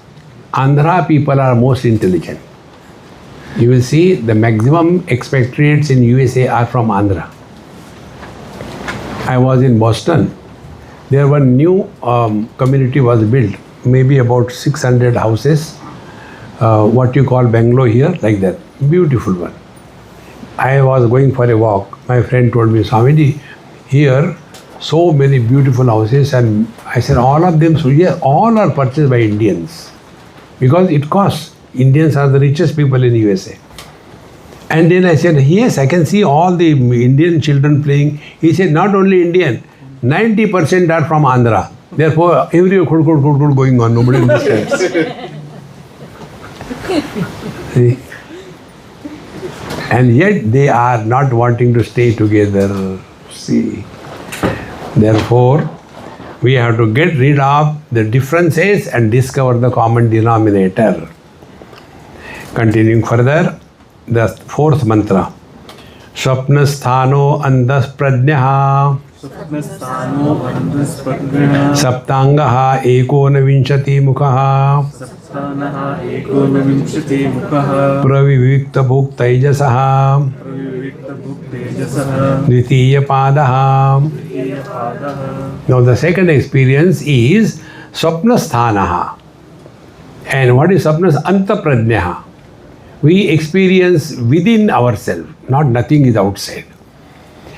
Andhra people are most intelligent. You will see the maximum expatriates in USA are from Andhra. I was in Boston. There was new community was built, maybe about 600 houses. What you call Bangalore here, like that. Beautiful one. I was going for a walk. My friend told me, Swamiji, here so many beautiful houses, and I said, all of them, so yes, all are purchased by Indians. Because it costs. Indians are the richest people in USA. And then I said, yes, I can see all the Indian children playing. He said, not only Indian, 90% are from Andhra. Therefore, every going on, nobody understands. See? And yet they are not wanting to stay together. See? Therefore, we have to get rid of the differences and discover the common denominator. Continuing further, the fourth mantra. Swapnasthano andas prajnaha Saptangaha ekonavinshati mukhaha Pravivikta bhuk taijasaha Dvitiya padaha. Now the second experience is Swapnasthanaha. And what is sapna? Antapradnyaha. We experience within ourselves, not nothing is outside.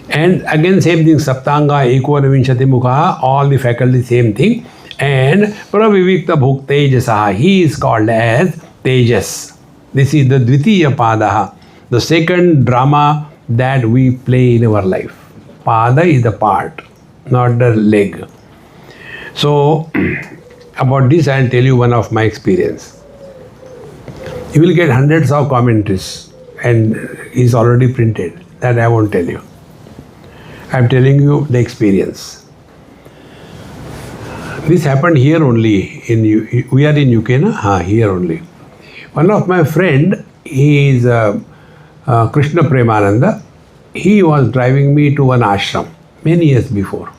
And again, same thing, Saptanga, Ekonavinshati Mukha, all the faculties, same thing. And Pravivikta Bhuk Tejasaha, he is called as Tejas. This is the Dvitiya Padaha, the second drama that we play in our life. Pada is the part, not the leg. So, about this I will tell you one of my experience. You will get hundreds of commentaries and it's already printed. That I won't tell you. I am telling you the experience. This happened here only. We are in UK, na? Here only. One of my friend, he is Krishna Premananda. He was driving me to one ashram many years before.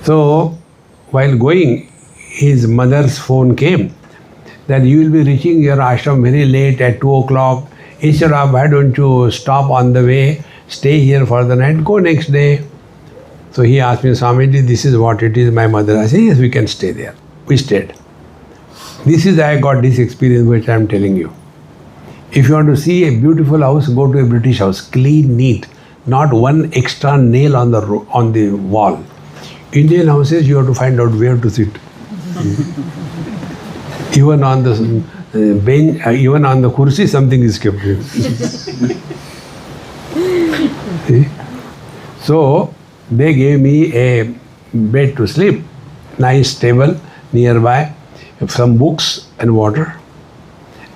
So, while going, his mother's phone came that you will be reaching your ashram very late at 2 o'clock. Instead of, why don't you stop on the way, stay here for the night, go next day. So he asked me, Swamiji, this is what it is, my mother. I said, yes, we can stay there. We stayed. This is, I got this experience which I am telling you. If you want to see a beautiful house, go to a British house, clean, neat, not one extra nail on the wall. Indian houses, you have to find out where to sit. Even on the bench, even on the kursi, something is kept. So, they gave me a bed to sleep, nice table nearby, some books and water,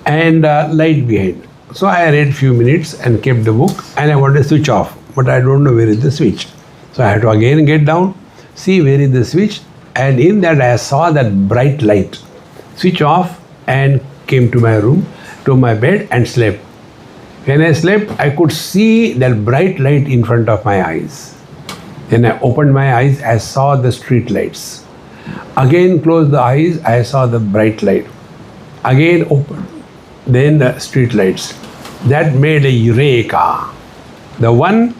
and light behind. So I read few minutes and kept the book, and I wanted to switch off, but I don't know where is the switch. So I had to again get down, see where is the switch, and in that I saw that bright light. Switch off and came to my room, to my bed and slept. When I slept, I could see that bright light in front of my eyes. Then I opened my eyes, I saw the street lights. Again closed the eyes, I saw the bright light. Again opened, then the street lights. That made a eureka. The one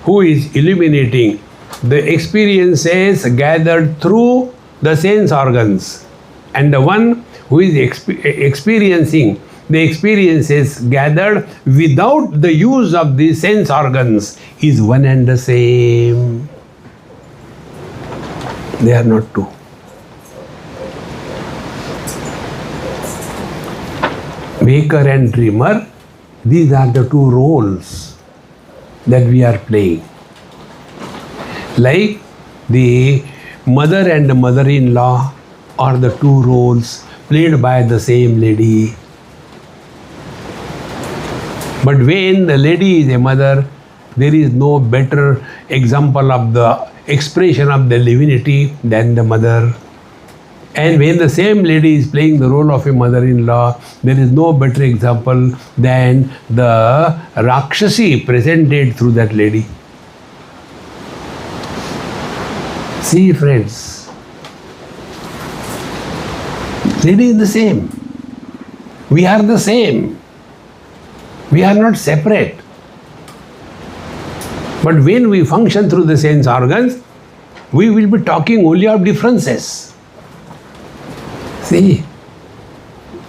who is illuminating the experiences gathered through the sense organs, and the one who is experiencing the experiences gathered without the use of the sense organs is one and the same. They are not two. Maker and dreamer, these are the two roles that we are playing. Like the mother and the mother-in-law are the two roles played by the same lady. But when the lady is a mother, there is no better example of the expression of the divinity than the mother. And when the same lady is playing the role of a mother-in-law, there is no better example than the Rakshasi presented through that lady. See, friends, lady is the same. We are the same. We are not separate. But when we function through the sense organs, we will be talking only of differences. See,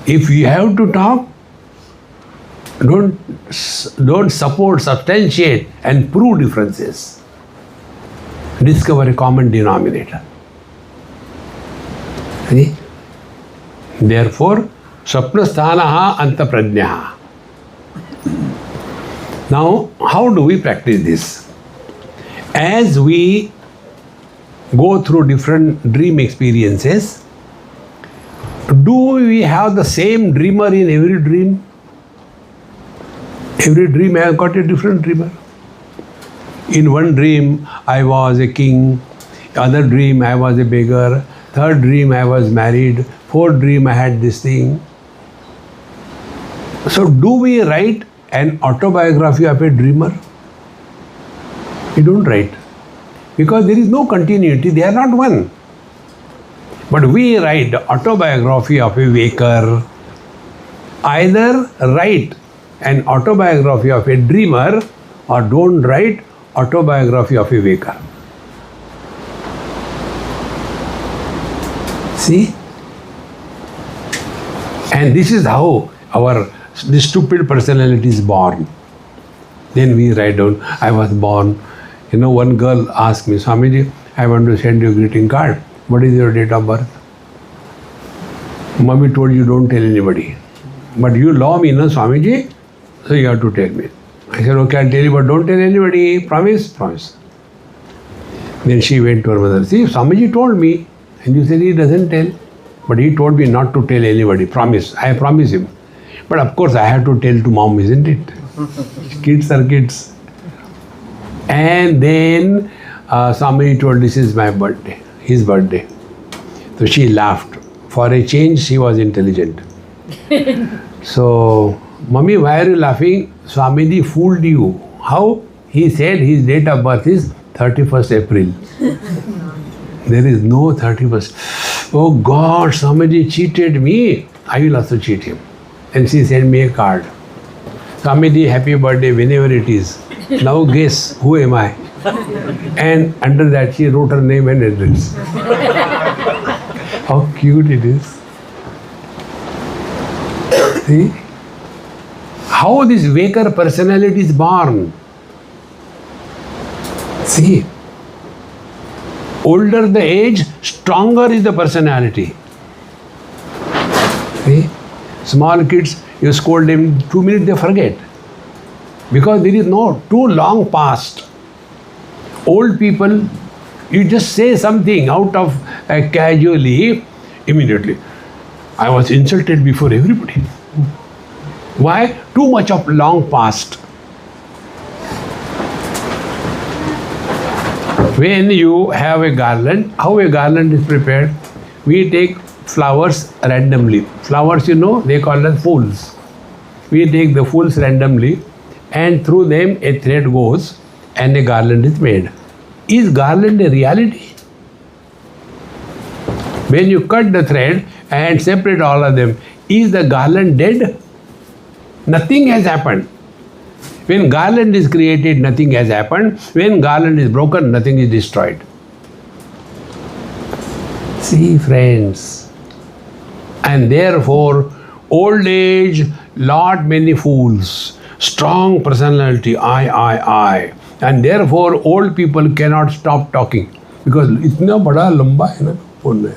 if you have to talk, don't support, substantiate and prove differences. Discover a common denominator. See? Therefore, Swapnasthanaha Antapradnyaha. Now, how do we practice this? As we go through different dream experiences, do we have the same dreamer in every dream? Every dream I have got a different dreamer. In one dream, I was a king. Other dream, I was a beggar. Third dream, I was married. Fourth dream, I had this thing. So, do we write an autobiography of a dreamer? We don't write. Because there is no continuity, they are not one. But we write the autobiography of a waker. Either write an autobiography of a dreamer or don't write autobiography of a waker. See? And this is how this stupid personality is born. Then we write down, I was born. One girl asked me, Swamiji, I want to send you a greeting card. What is your date of birth? Mommy told you don't tell anybody. But you love me, no, Swamiji? So you have to tell me. I said, okay, I'll tell you, but don't tell anybody. Promise? Promise. Then she went to her mother. See, Swamiji told me. And you said he doesn't tell. But he told me not to tell anybody. Promise. I promise him. But of course, I have to tell to mom, isn't it? Kids are kids. And then Swamiji told, this is my birthday, his birthday. So she laughed. For a change, she was intelligent. So, Mummy, why are you laughing? Swamiji fooled you. How? He said his date of birth is 31st April. There is no 31st. Oh God, Swamiji cheated me. I will also cheat him. And she sent me a card. Swamiji, happy birthday, whenever it is. Now guess, who am I? And under that she wrote her name and address. How cute it is. See? How this waker personality is born. See? Older the age, stronger is the personality. See? Small kids, you scold them 2 minutes, they forget. Because there is no too long past. Old people, you just say something out of casually, immediately. I was insulted before everybody. Why? Too much of long past. When you have a garland, how a garland is prepared? We take flowers randomly. Flowers, they call them fools. We take the fools randomly and through them a thread goes and a garland is made. Is garland a reality? When you cut the thread and separate all of them, is the garland dead? Nothing has happened. When garland is created, nothing has happened. When garland is broken, nothing is destroyed. See, friends. And therefore, old age, lot many fools. Strong personality, I. And therefore, old people cannot stop talking. Because इतना बड़ा लंबा है ना phone में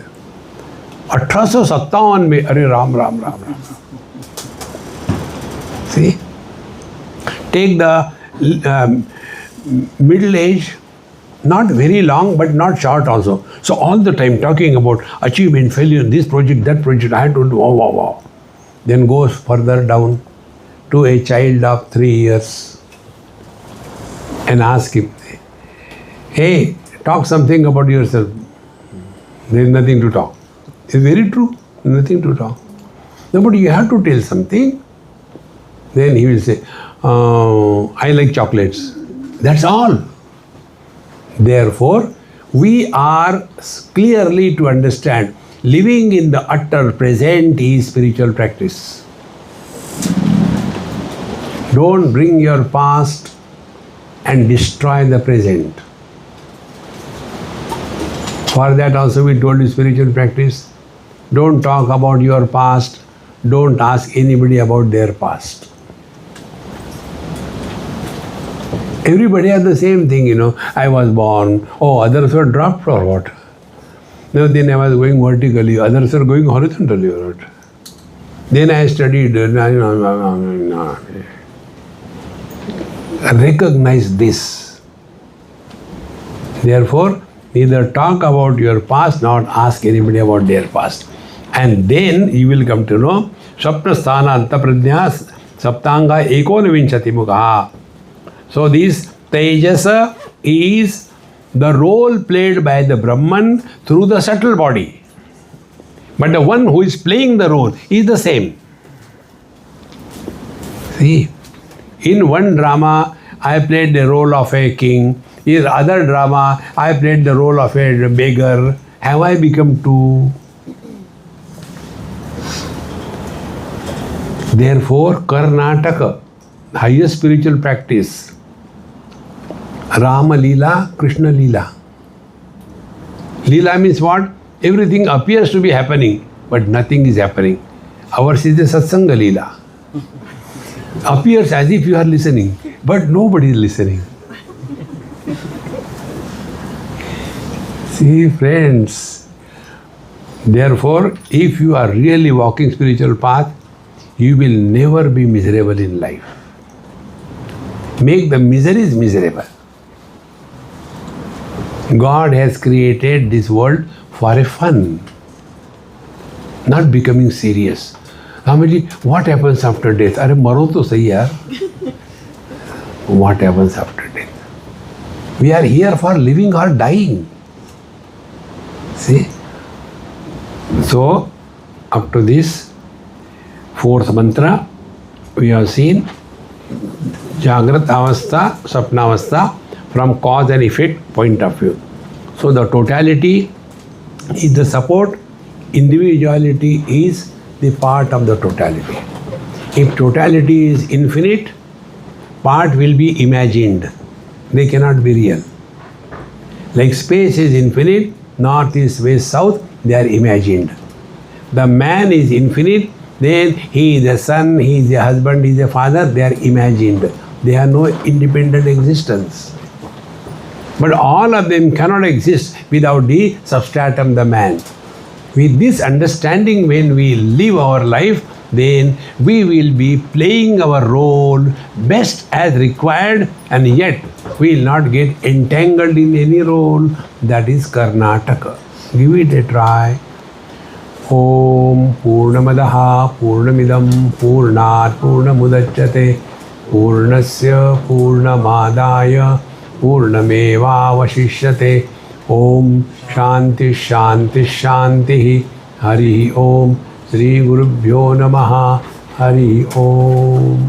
1857 में अरे Ram See? Take the middle age, not very long but not short also. So all the time talking about achievement, failure, this project, that project, I had to do, wow. Then goes further down to a child of 3 years and ask him, hey, talk something about yourself. There is nothing to talk. It's very true, nothing to talk. No, but you have to tell something. Then he will say, I like chocolates. That's all. Therefore, we are clearly to understand living in the utter present is spiritual practice. Don't bring your past and destroy the present. For that also we told you spiritual practice. Don't talk about your past. Don't ask anybody about their past. Everybody has the same thing, I was born. Oh, others were dropped or what? No, then I was going vertically. Others are going horizontally or what? Then I studied. Recognize this. Therefore, neither talk about your past nor ask anybody about their past. And then you will come to know Swapna Sthana Anta Prajna Saptanga Ekonavinshati Mukha. So this Tejasa is the role played by the Brahman through the subtle body. But the one who is playing the role is the same. See, in one drama, I played the role of a king. In other drama, I played the role of a beggar. Have I become two? Therefore, Karnataka, highest spiritual practice, Rama Leela, Krishna Leela. Leela means what? Everything appears to be happening, but nothing is happening. Ours is the Satsanga Leela. Appears as if you are listening, but nobody is listening. See, friends, therefore, if you are really walking spiritual path, you will never be miserable in life. Make the miseries miserable. God has created this world for a fun, not becoming serious. Ramji, what happens after death? Arey maro to sahi yaar. What happens after death? We are here for living or dying. See? So, up to this fourth mantra, we have seen Jagrat Avastha, Sapna Avastha from cause and effect point of view. So, the totality is the support, individuality is the part of the totality. If totality is infinite, part will be imagined. They cannot be real. Like space is infinite, north, east, west, south, they are imagined. The man is infinite, then he is a son, he is a husband, he is a father, they are imagined. They have no independent existence. But all of them cannot exist without the substratum, the man. With this understanding, when we live our life, then we will be playing our role best as required, and yet we will not get entangled in any role. That is Karnataka. Give it a try. Om Purnamadaha Purnamidam Purnat Purnamudachyate Purnasya Purnamadaya Purnamevavashishyate. Om Shanti Shanti Shanti. Hari Om. Shri Gurubhyo Namaha. Hari Om.